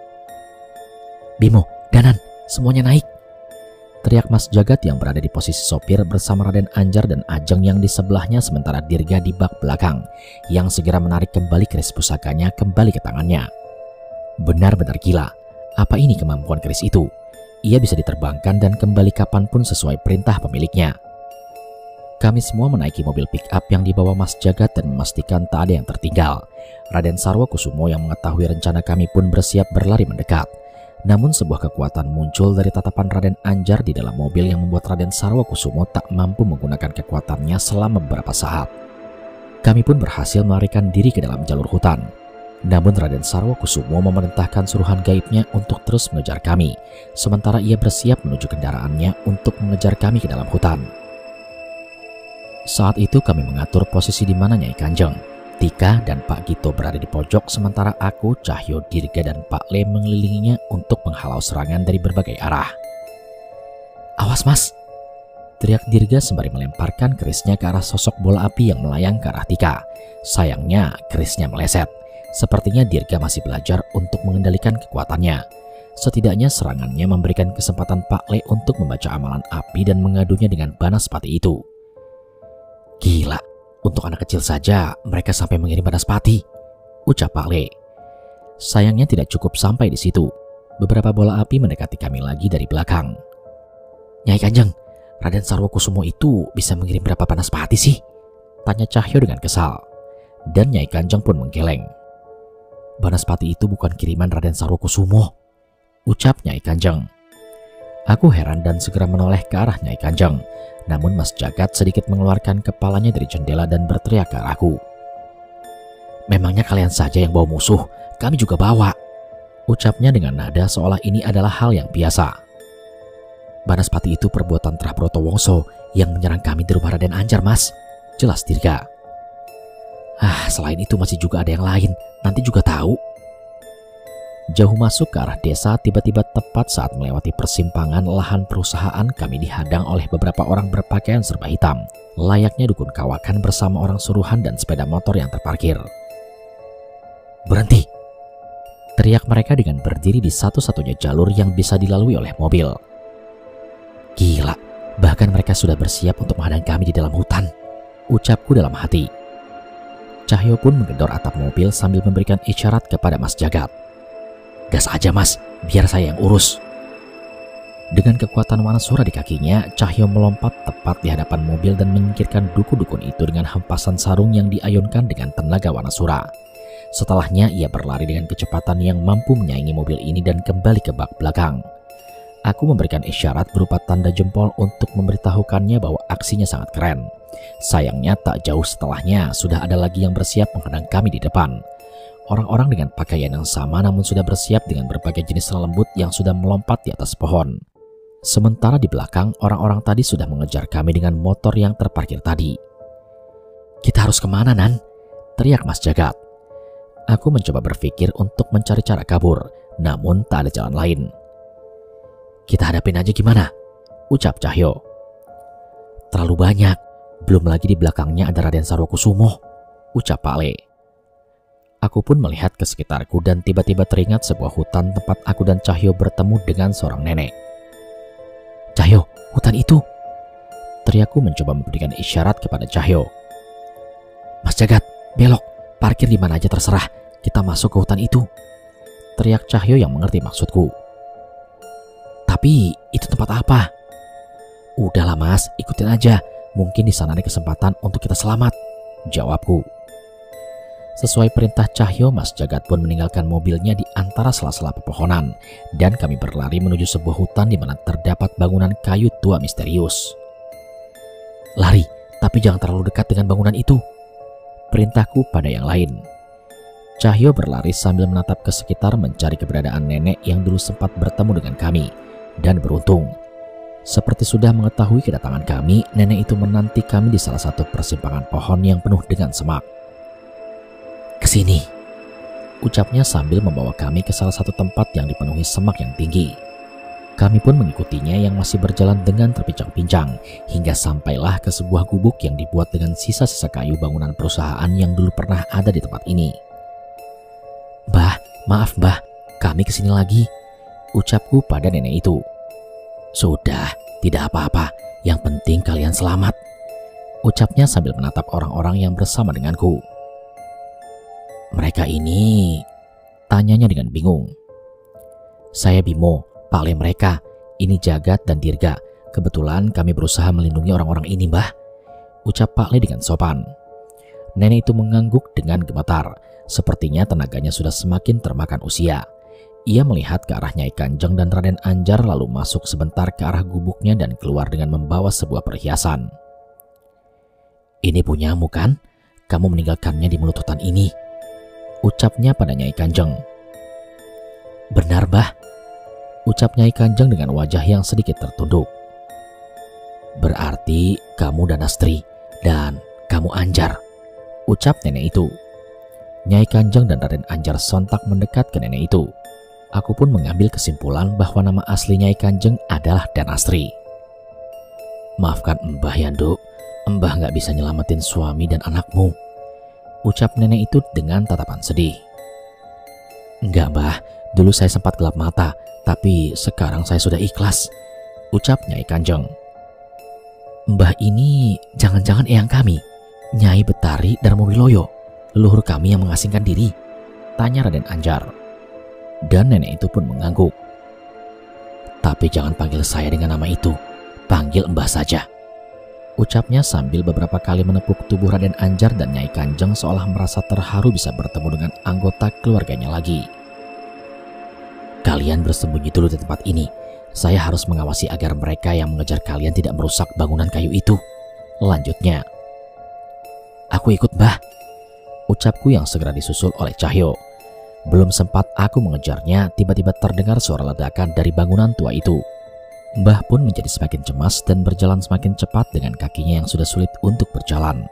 "Bimo, Danan, semuanya naik!" teriak Mas Jagat yang berada di posisi sopir bersama Raden Anjar dan Ajeng yang di sebelahnya, sementara Dirga di bak belakang yang segera menarik kembali keris pusakanya kembali ke tangannya. Benar-benar gila, apa ini kemampuan keris itu? Ia bisa diterbangkan dan kembali kapanpun sesuai perintah pemiliknya. Kami semua menaiki mobil pick-up yang dibawa Mas Jagat dan memastikan tak ada yang tertinggal. Raden Sarwokusumo yang mengetahui rencana kami pun bersiap berlari mendekat. Namun sebuah kekuatan muncul dari tatapan Raden Anjar di dalam mobil yang membuat Raden Sarwokusumo tak mampu menggunakan kekuatannya selama beberapa saat. Kami pun berhasil melarikan diri ke dalam jalur hutan. Namun Raden Sarwokusumo memerintahkan suruhan gaibnya untuk terus mengejar kami, sementara ia bersiap menuju kendaraannya untuk mengejar kami ke dalam hutan. Saat itu kami mengatur posisi di mana Nyai Kanjeng, Tika dan Pak Gito berada di pojok, sementara aku, Cahyo, Dirga dan Pak Le mengelilinginya untuk menghalau serangan dari berbagai arah. "Awas Mas!" teriak Dirga sembari melemparkan kerisnya ke arah sosok bola api yang melayang ke arah Tika. Sayangnya kerisnya meleset. Sepertinya Dirga masih belajar untuk mengendalikan kekuatannya. Setidaknya serangannya memberikan kesempatan Pak Le untuk membaca amalan api dan mengadunya dengan Banaspati itu. "Gila, untuk anak kecil saja mereka sampai mengirim Banaspati," ucap Pak Le. Sayangnya tidak cukup sampai di situ. Beberapa bola api mendekati kami lagi dari belakang. "Nyai Kanjeng, Raden Sarwokusumo itu bisa mengirim berapa Banaspati sih?" tanya Cahyo dengan kesal. Dan Nyai Kanjeng pun menggeleng. "Banaspati itu bukan kiriman Raden Sarwokusumo," ucap Nyai Kanjeng. Aku heran dan segera menoleh ke arah Nyai Kanjeng. Namun Mas Jagat sedikit mengeluarkan kepalanya dari jendela dan berteriak ke arahku. "Memangnya kalian saja yang bawa musuh, kami juga bawa," ucapnya dengan nada seolah ini adalah hal yang biasa. "Banaspati itu perbuatan Trahbroto Wongso yang menyerang kami di rumah Raden Anjar, Mas," jelas Dirga. Selain itu masih juga ada yang lain, nanti juga tahu." Jauh masuk ke arah desa, tiba-tiba tepat saat melewati persimpangan lahan perusahaan, kami dihadang oleh beberapa orang berpakaian serba hitam, layaknya dukun kawakan bersama orang suruhan dan sepeda motor yang terparkir. "Berhenti!" teriak mereka dengan berdiri di satu-satunya jalur yang bisa dilalui oleh mobil. "Gila, bahkan mereka sudah bersiap untuk menghadang kami di dalam hutan," ucapku dalam hati. Cahyo pun menggedor atap mobil sambil memberikan isyarat kepada Mas Jagat. "Gas aja Mas, biar saya yang urus." Dengan kekuatan Wanasura di kakinya, Cahyo melompat tepat di hadapan mobil dan menyingkirkan dukun-dukun itu dengan hempasan sarung yang diayunkan dengan tenaga Wanasura. Setelahnya ia berlari dengan kecepatan yang mampu menyaingi mobil ini dan kembali ke bak belakang. Aku memberikan isyarat berupa tanda jempol untuk memberitahukannya bahwa aksinya sangat keren. Sayangnya tak jauh setelahnya sudah ada lagi yang bersiap menghadang kami di depan. Orang-orang dengan pakaian yang sama namun sudah bersiap dengan berbagai jenis lembut yang sudah melompat di atas pohon. Sementara di belakang, orang-orang tadi sudah mengejar kami dengan motor yang terparkir tadi. "Kita harus kemana, Nan?" teriak Mas Jagat. Aku mencoba berpikir untuk mencari cara kabur, namun tak ada jalan lain. "Kita hadapin aja gimana?" ucap Cahyo. "Terlalu banyak, belum lagi di belakangnya ada Raden Sarwokusumo," ucap Pak Le. Aku pun melihat ke sekitarku dan tiba-tiba teringat sebuah hutan tempat aku dan Cahyo bertemu dengan seorang nenek. "Cahyo, hutan itu!" teriakku mencoba memberikan isyarat kepada Cahyo. "Mas Jagat, belok, parkir di mana aja terserah, kita masuk ke hutan itu," teriak Cahyo yang mengerti maksudku. "Tapi itu tempat apa?" "Udahlah Mas, ikutin aja, mungkin di sana ada kesempatan untuk kita selamat," jawabku. Sesuai perintah Cahyo, Mas Jagat pun meninggalkan mobilnya di antara sela-sela pepohonan dan kami berlari menuju sebuah hutan di mana terdapat bangunan kayu tua misterius. "Lari, tapi jangan terlalu dekat dengan bangunan itu," perintahku pada yang lain. Cahyo berlari sambil menatap ke sekitar mencari keberadaan nenek yang dulu sempat bertemu dengan kami. Dan beruntung, seperti sudah mengetahui kedatangan kami, nenek itu menanti kami di salah satu persimpangan pohon yang penuh dengan semak. "Kesini," ucapnya sambil membawa kami ke salah satu tempat yang dipenuhi semak yang tinggi. Kami pun mengikutinya yang masih berjalan dengan terpincang-pincang hingga sampailah ke sebuah gubuk yang dibuat dengan sisa-sisa kayu bangunan perusahaan yang dulu pernah ada di tempat ini. "Mbah, maaf Mbah, kami kesini lagi," ucapku pada nenek itu. "Sudah, tidak apa-apa, yang penting kalian selamat," ucapnya sambil menatap orang-orang yang bersama denganku. "Mereka ini?" tanyanya dengan bingung. "Saya Bimo, Pak Le mereka, ini Jagat dan Dirga. Kebetulan kami berusaha melindungi orang-orang ini, Mbah," ucap Pak Le dengan sopan. Nenek itu mengangguk dengan gemetar. Sepertinya tenaganya sudah semakin termakan usia. Ia melihat ke arah Nyai Kanjeng dan Raden Anjar lalu masuk sebentar ke arah gubuknya dan keluar dengan membawa sebuah perhiasan. "Ini punyamu kan? Kamu meninggalkannya di mulut hutan ini," ucapnya pada Nyai Kanjeng. "Benar, Bah," ucap Nyai Kanjeng dengan wajah yang sedikit tertunduk. "Berarti kamu dan Astri dan kamu Anjar," ucap nenek itu. Nyai Kanjeng dan Raden Anjar sontak mendekat ke nenek itu. Aku pun mengambil kesimpulan bahwa nama asli Nyai Kanjeng adalah Dan Astri. "Maafkan Mbah ya, Nduk. Mbah nggak bisa nyelamatin suami dan anakmu," ucap nenek itu dengan tatapan sedih. "Enggak, Mbah. Dulu saya sempat gelap mata, tapi sekarang saya sudah ikhlas," ucap Nyai Kanjeng. "Mbah ini jangan-jangan eyang kami, Nyai Betari Darmowiloyo, leluhur kami yang mengasingkan diri?" tanya Raden Anjar. Dan nenek itu pun mengangguk. "Tapi jangan panggil saya dengan nama itu, panggil Mbah saja," ucapnya sambil beberapa kali menepuk tubuh Raden Anjar dan Nyai Kanjeng seolah merasa terharu bisa bertemu dengan anggota keluarganya lagi. "Kalian bersembunyi dulu di tempat ini. Saya harus mengawasi agar mereka yang mengejar kalian tidak merusak bangunan kayu itu," lanjutnya. "Aku ikut, Mbah," ucapku yang segera disusul oleh Cahyo. Belum sempat aku mengejarnya, tiba-tiba terdengar suara ledakan dari bangunan tua itu. Mbah pun menjadi semakin cemas dan berjalan semakin cepat dengan kakinya yang sudah sulit untuk berjalan.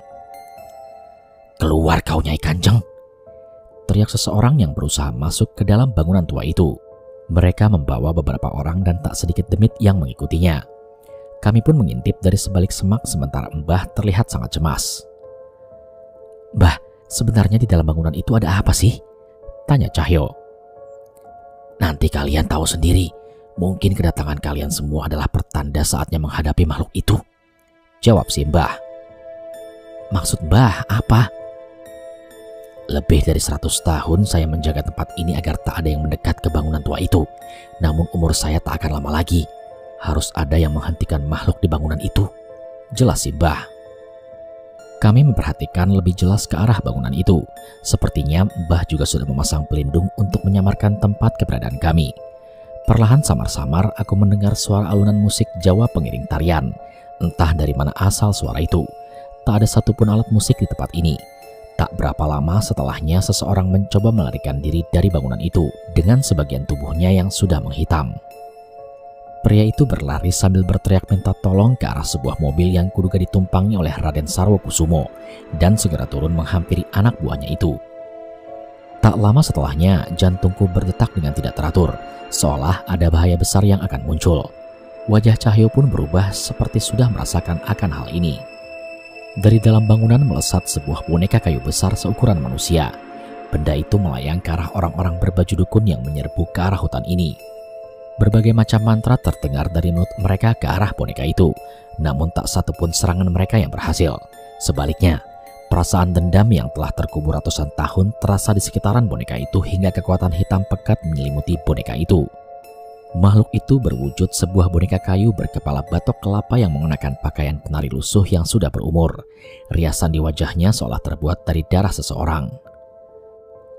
"Keluar kau, Nyai Kanjeng!" teriak seseorang yang berusaha masuk ke dalam bangunan tua itu. Mereka membawa beberapa orang dan tak sedikit demit yang mengikutinya. Kami pun mengintip dari sebalik semak sementara Mbah terlihat sangat cemas. "Mbah, sebenarnya di dalam bangunan itu ada apa sih?" tanya Cahyo. "Nanti kalian tahu sendiri. Mungkin kedatangan kalian semua adalah pertanda saatnya menghadapi makhluk itu," jawab si Mbah. "Maksud Mbah apa?" "Lebih dari 100 tahun saya menjaga tempat ini agar tak ada yang mendekat ke bangunan tua itu. Namun umur saya tak akan lama lagi. Harus ada yang menghentikan makhluk di bangunan itu," jelas si Mbah. Kami memperhatikan lebih jelas ke arah bangunan itu. Sepertinya Mbah juga sudah memasang pelindung untuk menyamarkan tempat keberadaan kami. Perlahan samar-samar aku mendengar suara alunan musik Jawa pengiring tarian. Entah dari mana asal suara itu. Tak ada satupun alat musik di tempat ini. Tak berapa lama setelahnya seseorang mencoba melarikan diri dari bangunan itu dengan sebagian tubuhnya yang sudah menghitam. Pria itu berlari sambil berteriak minta tolong ke arah sebuah mobil yang kuduga ditumpangi oleh Raden Sarwokusumo dan segera turun menghampiri anak buahnya itu. Tak lama setelahnya, jantungku berdetak dengan tidak teratur, seolah ada bahaya besar yang akan muncul. Wajah Cahyo pun berubah seperti sudah merasakan akan hal ini. Dari dalam bangunan melesat sebuah boneka kayu besar seukuran manusia. Benda itu melayang ke arah orang-orang berbaju dukun yang menyerbu ke arah hutan ini. Berbagai macam mantra terdengar dari mulut mereka ke arah boneka itu, namun tak satupun serangan mereka yang berhasil. Sebaliknya, perasaan dendam yang telah terkubur ratusan tahun terasa di sekitaran boneka itu hingga kekuatan hitam pekat menyelimuti boneka itu. Makhluk itu berwujud sebuah boneka kayu berkepala batok kelapa yang mengenakan pakaian penari lusuh yang sudah berumur. Riasan di wajahnya seolah terbuat dari darah seseorang.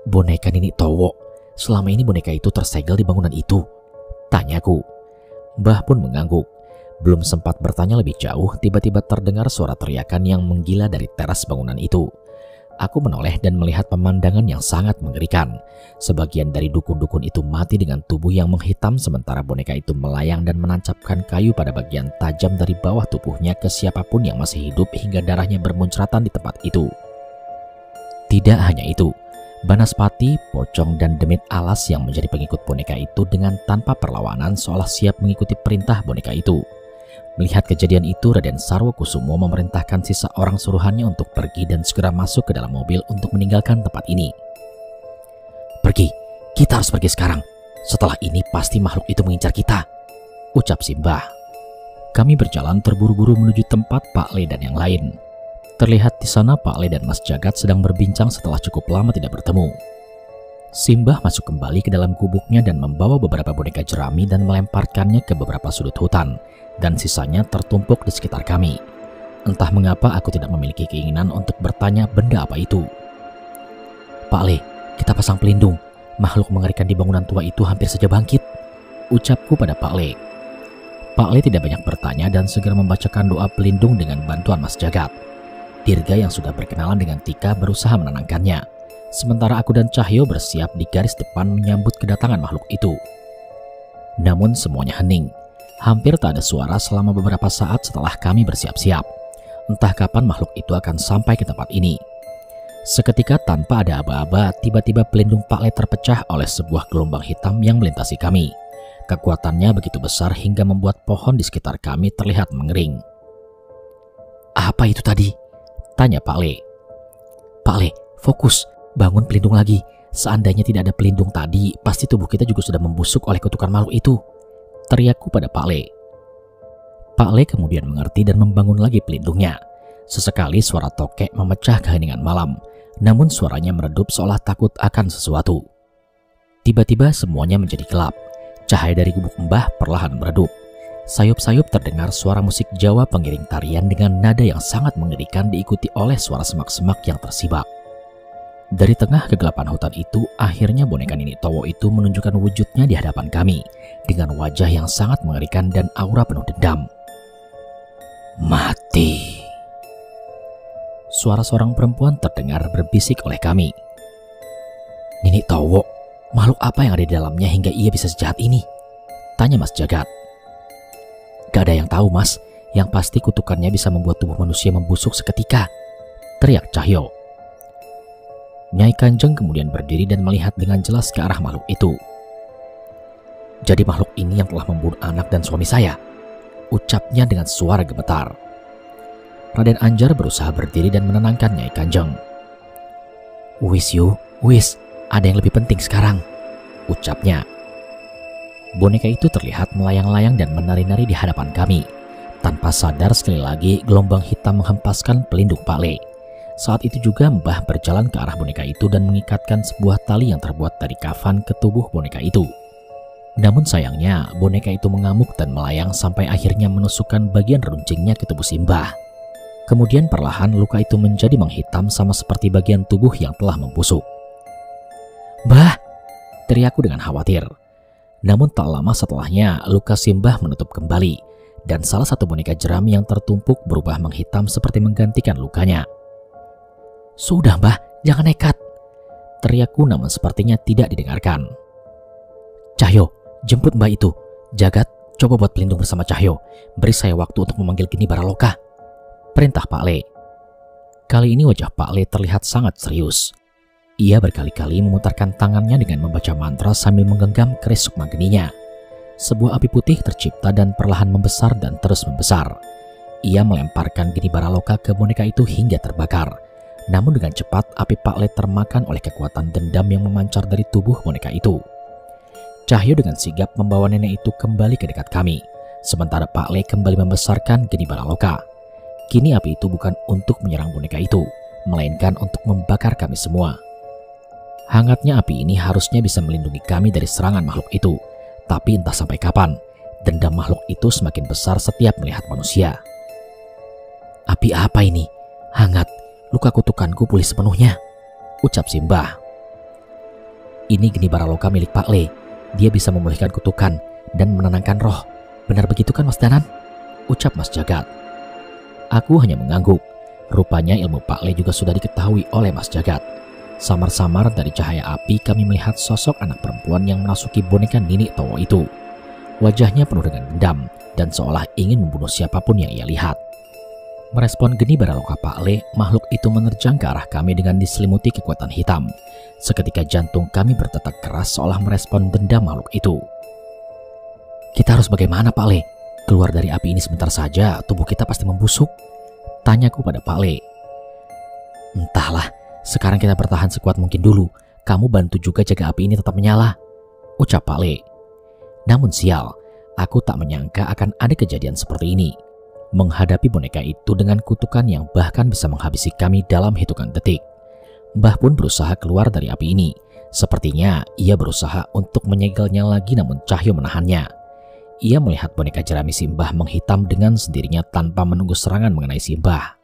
Boneka Nini Towo, selama ini boneka itu tersegel di bangunan itu? Tanyaku. Mbah pun mengangguk. Belum sempat bertanya lebih jauh, tiba-tiba terdengar suara teriakan yang menggila dari teras bangunan itu. Aku menoleh dan melihat pemandangan yang sangat mengerikan. Sebagian dari dukun-dukun itu mati dengan tubuh yang menghitam, sementara boneka itu melayang dan menancapkan kayu pada bagian tajam dari bawah tubuhnya ke siapapun yang masih hidup hingga darahnya bermuncratan di tempat itu. Tidak hanya itu, Banaspati, Pocong, dan Demit Alas yang menjadi pengikut boneka itu dengan tanpa perlawanan seolah siap mengikuti perintah boneka itu. Melihat kejadian itu, Raden Sarwokusumo memerintahkan sisa orang suruhannya untuk pergi dan segera masuk ke dalam mobil untuk meninggalkan tempat ini. Pergi, kita harus pergi sekarang. Setelah ini pasti makhluk itu mengincar kita, ucap Simbah. Kami berjalan terburu-buru menuju tempat Pak Le dan yang lain. Terlihat di sana Pak Le dan Mas Jagat sedang berbincang setelah cukup lama tidak bertemu. Simbah masuk kembali ke dalam gubuknya dan membawa beberapa boneka jerami dan melemparkannya ke beberapa sudut hutan, dan sisanya tertumpuk di sekitar kami. Entah mengapa aku tidak memiliki keinginan untuk bertanya benda apa itu. Pak Le, kita pasang pelindung. Makhluk mengerikan di bangunan tua itu hampir saja bangkit, ucapku pada Pak Le. Pak Le tidak banyak bertanya dan segera membacakan doa pelindung dengan bantuan Mas Jagat. Dirga yang sudah berkenalan dengan Tika berusaha menenangkannya. Sementara aku dan Cahyo bersiap di garis depan menyambut kedatangan makhluk itu. Namun semuanya hening. Hampir tak ada suara selama beberapa saat setelah kami bersiap-siap. Entah kapan makhluk itu akan sampai ke tempat ini. Seketika tanpa ada aba-aba, tiba-tiba pelindung Pak Le terpecah oleh sebuah gelombang hitam yang melintasi kami. Kekuatannya begitu besar hingga membuat pohon di sekitar kami terlihat mengering. Apa itu tadi? Tanya Pak Le. Pak Le, fokus. Bangun pelindung lagi. Seandainya tidak ada pelindung tadi, pasti tubuh kita juga sudah membusuk oleh kutukan makhluk itu, teriakku pada Pak Le. Pak Le kemudian mengerti dan membangun lagi pelindungnya. Sesekali suara tokek memecah keheningan malam, namun suaranya meredup seolah takut akan sesuatu. Tiba-tiba semuanya menjadi gelap. Cahaya dari gubuk Mbah perlahan meredup. Sayup-sayup terdengar suara musik Jawa pengiring tarian dengan nada yang sangat mengerikan diikuti oleh suara semak-semak yang tersibak. Dari tengah kegelapan hutan itu, akhirnya boneka Nini Towo itu menunjukkan wujudnya di hadapan kami dengan wajah yang sangat mengerikan dan aura penuh dendam. Mati. Suara seorang perempuan terdengar berbisik oleh kami. Nini Towo, makhluk apa yang ada di dalamnya hingga ia bisa sejahat ini? Tanya Mas Jagat. Gak ada yang tahu, Mas. Yang pasti kutukannya bisa membuat tubuh manusia membusuk seketika, teriak Cahyo. Nyai Kanjeng kemudian berdiri dan melihat dengan jelas ke arah makhluk itu. Jadi makhluk ini yang telah membunuh anak dan suami saya, ucapnya dengan suara gemetar. Raden Anjar berusaha berdiri dan menenangkan Nyai Kanjeng. Wis, ada yang lebih penting sekarang, ucapnya. Boneka itu terlihat melayang-layang dan menari-nari di hadapan kami. Tanpa sadar sekali lagi gelombang hitam menghempaskan pelindung Pak Le. Saat itu juga Mbah berjalan ke arah boneka itu dan mengikatkan sebuah tali yang terbuat dari kafan ke tubuh boneka itu. Namun sayangnya boneka itu mengamuk dan melayang sampai akhirnya menusukkan bagian runcingnya ke tubuh Simbah. Kemudian perlahan luka itu menjadi menghitam sama seperti bagian tubuh yang telah membusuk. Mbah, teriakku dengan khawatir. Namun tak lama setelahnya, luka Simbah menutup kembali, dan salah satu boneka jerami yang tertumpuk berubah menghitam seperti menggantikan lukanya. "Sudah Mbah, jangan nekat," teriakku namun sepertinya tidak didengarkan. "Cahyo, jemput Mbah itu. Jagat, coba buat pelindung bersama Cahyo. Beri saya waktu untuk memanggil Geni Baraloka," perintah Pak Le. Kali ini wajah Pak Le terlihat sangat serius. Ia berkali-kali memutarkan tangannya dengan membaca mantra sambil menggenggam keris sukma geninya. Sebuah api putih tercipta dan perlahan membesar dan terus membesar. Ia melemparkan Geni Baraloka ke boneka itu hingga terbakar. Namun dengan cepat api Pak Le termakan oleh kekuatan dendam yang memancar dari tubuh boneka itu. Cahyo dengan sigap membawa nenek itu kembali ke dekat kami, sementara Pak Le kembali membesarkan Geni Baraloka. Kini api itu bukan untuk menyerang boneka itu, melainkan untuk membakar kami semua. Hangatnya api ini harusnya bisa melindungi kami dari serangan makhluk itu, tapi entah sampai kapan, dendam makhluk itu semakin besar setiap melihat manusia. "Api apa ini? Hangat, luka kutukanku pulih sepenuhnya," ucap Simbah. "Ini Geni Baraloka milik Pak Le. Dia bisa memulihkan kutukan dan menenangkan roh. Benar begitu kan Mas Danan?" ucap Mas Jagat. Aku hanya mengangguk. Rupanya ilmu Pak Le juga sudah diketahui oleh Mas Jagat. Samar-samar dari cahaya api kami melihat sosok anak perempuan yang memasuki boneka Nini Towo itu. Wajahnya penuh dengan dendam dan seolah ingin membunuh siapapun yang ia lihat. Merespon Geni Baraloka Pak Le, makhluk itu menerjang ke arah kami dengan diselimuti kekuatan hitam. Seketika jantung kami berdetak keras seolah merespon dendam makhluk itu. "Kita harus bagaimana Pak Le? Keluar dari api ini sebentar saja, tubuh kita pasti membusuk," tanyaku pada Pak Le. "Entahlah, sekarang kita bertahan sekuat mungkin dulu. Kamu bantu juga jaga api ini tetap menyala," ucap Pak Le. Namun sial, aku tak menyangka akan ada kejadian seperti ini. Menghadapi boneka itu dengan kutukan yang bahkan bisa menghabisi kami dalam hitungan detik. Mbah pun berusaha keluar dari api ini. Sepertinya ia berusaha untuk menyegelnya lagi namun Cahyo menahannya. Ia melihat boneka jerami Simbah menghitam dengan sendirinya tanpa menunggu serangan mengenai Simbah.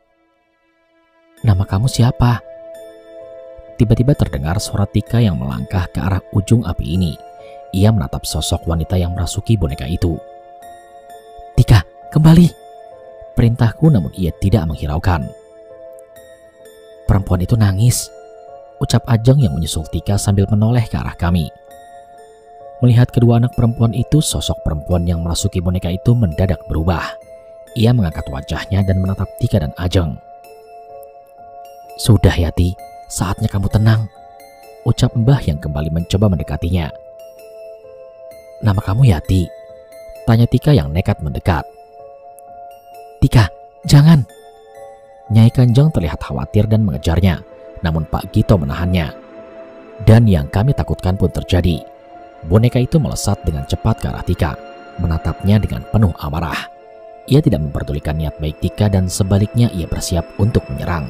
"Nama kamu siapa?" Tiba-tiba terdengar suara Tika yang melangkah ke arah ujung api ini. Ia menatap sosok wanita yang merasuki boneka itu. "Tika, kembali!" perintahku namun ia tidak menghiraukan. "Perempuan itu nangis," ucap Ajeng yang menyusul Tika sambil menoleh ke arah kami. Melihat kedua anak perempuan itu, sosok perempuan yang merasuki boneka itu mendadak berubah. Ia mengangkat wajahnya dan menatap Tika dan Ajeng. "Sudah Yati, saatnya kamu tenang," ucap Mbah yang kembali mencoba mendekatinya. "Nama kamu Yati?" tanya Tika yang nekat mendekat. "Tika, jangan!" Nyai Kanjeng terlihat khawatir dan mengejarnya, namun Pak Gito menahannya. Dan yang kami takutkan pun terjadi. Boneka itu melesat dengan cepat ke arah Tika, menatapnya dengan penuh amarah. Ia tidak memperdulikan niat baik Tika dan sebaliknya ia bersiap untuk menyerang.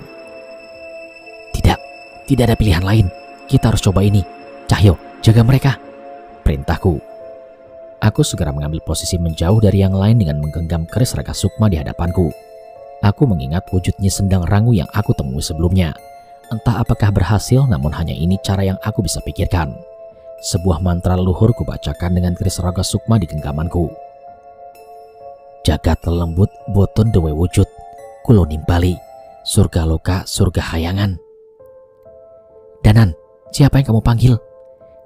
Tidak ada pilihan lain. Kita harus coba ini. Cahyo, jaga mereka," perintahku. Aku segera mengambil posisi menjauh dari yang lain dengan menggenggam keris raga sukma di hadapanku. Aku mengingat wujud Nyi Sendang Rangu yang aku temui sebelumnya. Entah apakah berhasil, namun hanya ini cara yang aku bisa pikirkan. Sebuah mantra leluhur kubacakan dengan keris raga sukma di genggamanku. "Jagat lelembut boton dewe wujud, kulo nimbali, surga loka surga hayangan." "Danan, siapa yang kamu panggil?"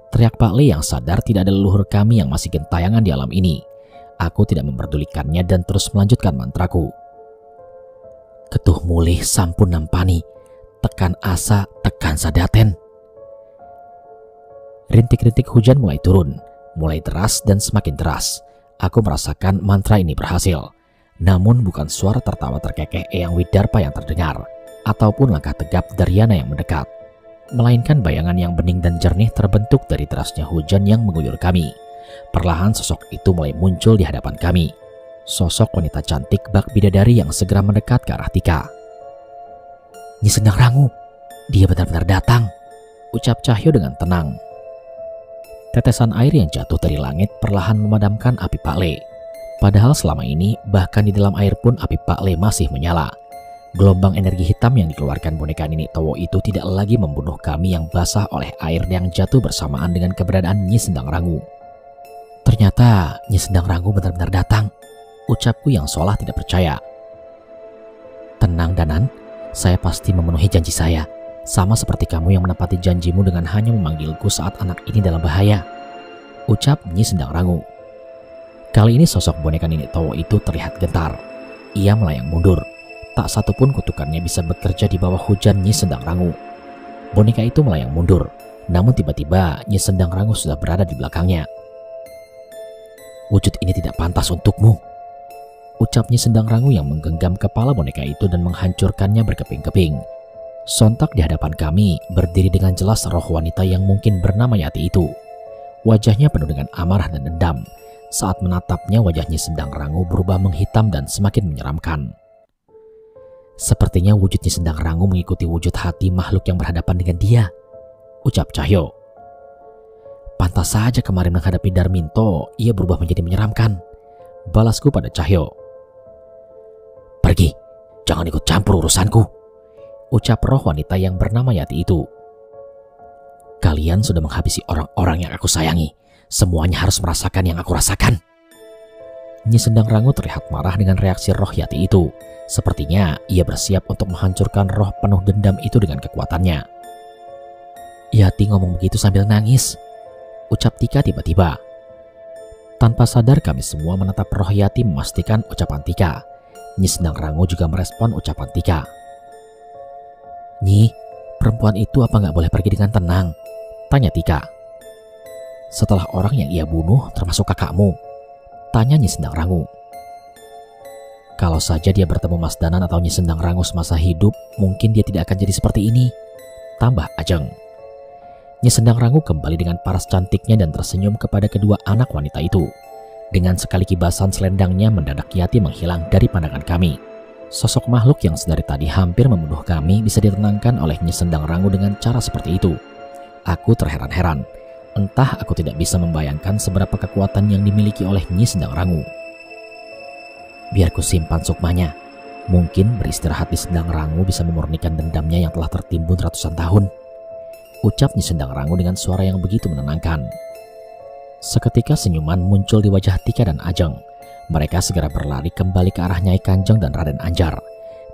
teriak Pak Le yang sadar tidak ada leluhur kami yang masih gentayangan di alam ini. Aku tidak memperdulikannya dan terus melanjutkan mantraku. "Ketuh mulih sampun nampani, tekan asa tekan sadaten." Rintik-rintik hujan mulai turun, mulai deras dan semakin deras. Aku merasakan mantra ini berhasil. Namun bukan suara tertawa terkekeh Eyang Widarpa yang terdengar, ataupun langkah tegap Daryana yang mendekat, melainkan bayangan yang bening dan jernih terbentuk dari derasnya hujan yang mengguyur kami. Perlahan sosok itu mulai muncul di hadapan kami. Sosok wanita cantik bak bidadari yang segera mendekat ke arah Tika. "Nyi Sendang Rangu, dia benar-benar datang," ucap Cahyo dengan tenang. Tetesan air yang jatuh dari langit perlahan memadamkan api Pak Le. Padahal selama ini bahkan di dalam air pun api Pak Le masih menyala. Gelombang energi hitam yang dikeluarkan boneka Nini Towo itu tidak lagi membunuh kami yang basah oleh air yang jatuh bersamaan dengan keberadaan Nyi Sendang Rangu. Ternyata Nyi Sendang Rangu benar-benar datang, ucapku yang seolah tidak percaya. Tenang Danan, saya pasti memenuhi janji saya, sama seperti kamu yang menepati janjimu dengan hanya memanggilku saat anak ini dalam bahaya, ucap Nyi Sendang Rangu. Kali ini sosok boneka Nenek Towo itu terlihat gentar. Ia melayang mundur. Tak satupun kutukannya bisa bekerja di bawah hujan Nyi Sendang Rangu. Boneka itu melayang mundur, namun tiba-tiba Nyi Sendang Rangu sudah berada di belakangnya. Wujud ini tidak pantas untukmu, ucap Nyi Sendang Rangu yang menggenggam kepala boneka itu dan menghancurkannya berkeping-keping. Sontak di hadapan kami berdiri dengan jelas roh wanita yang mungkin bernama Yati itu. Wajahnya penuh dengan amarah dan dendam. Saat menatapnya, wajah Nyi Sendang Rangu berubah menghitam dan semakin menyeramkan. Sepertinya wujud Nyi Sendang Rangu mengikuti wujud hati makhluk yang berhadapan dengan dia, ucap Cahyo. Pantas saja kemarin menghadapi Darminto, ia berubah menjadi menyeramkan, balasku pada Cahyo. Pergi, jangan ikut campur urusanku, ucap roh wanita yang bernama Yati itu. Kalian sudah menghabisi orang-orang yang aku sayangi. Semuanya harus merasakan yang aku rasakan. Nyi Sendang Rangu terlihat marah dengan reaksi roh Yati itu. Sepertinya ia bersiap untuk menghancurkan roh penuh dendam itu dengan kekuatannya. Yati ngomong begitu sambil nangis, ucap Tika tiba-tiba. Tanpa sadar kami semua menatap roh Yati memastikan ucapan Tika. Nyi Sendang Rangu juga merespon ucapan Tika. Nyi, perempuan itu apa nggak boleh pergi dengan tenang? Tanya Tika. Setelah orang yang ia bunuh termasuk kakakmu, tanya Nyi Sendang Rangu. Kalau saja dia bertemu Mas Danan atau Nyi Sendang Rangu semasa hidup, mungkin dia tidak akan jadi seperti ini, tambah Ajeng. Nyi Sendang Rangu kembali dengan paras cantiknya dan tersenyum kepada kedua anak wanita itu. Dengan sekali kibasan selendangnya, mendadak Yati menghilang dari pandangan kami. Sosok makhluk yang sedari tadi hampir membunuh kami bisa ditenangkan oleh Nyi Sendang Rangu dengan cara seperti itu. Aku terheran-heran. Entah aku tidak bisa membayangkan seberapa kekuatan yang dimiliki oleh Nyi Sendang Rangu. Biar ku simpan sukmanya. Mungkin beristirahat di Sendang Rangu bisa memurnikan dendamnya yang telah tertimbun ratusan tahun, ucap Nyi Sendang Rangu dengan suara yang begitu menenangkan. Seketika senyuman muncul di wajah Tika dan Ajeng. Mereka segera berlari kembali ke arah Nyai Kanjeng dan Raden Anjar.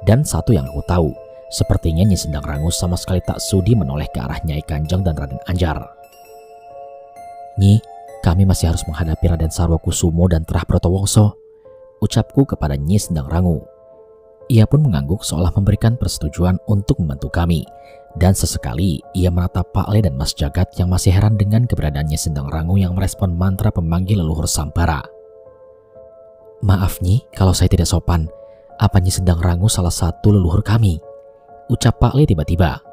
Dan satu yang aku tahu, sepertinya Nyi Sendang Rangu sama sekali tak sudi menoleh ke arah Nyai Kanjeng dan Raden Anjar. Nyi, kami masih harus menghadapi Raden Sarwokusumo dan Trah Brotowongso, ucapku kepada Nyi Sendang Rangu. Ia pun mengangguk seolah memberikan persetujuan untuk membantu kami. Dan sesekali ia menatap Pak Le dan Mas Jagat yang masih heran dengan keberadaan Nyi Sendang Rangu yang merespon mantra pemanggil leluhur Sampara. Maaf Nyi, kalau saya tidak sopan. Apa Nyi Sendang Rangu salah satu leluhur kami? Ucap Pak Le tiba-tiba.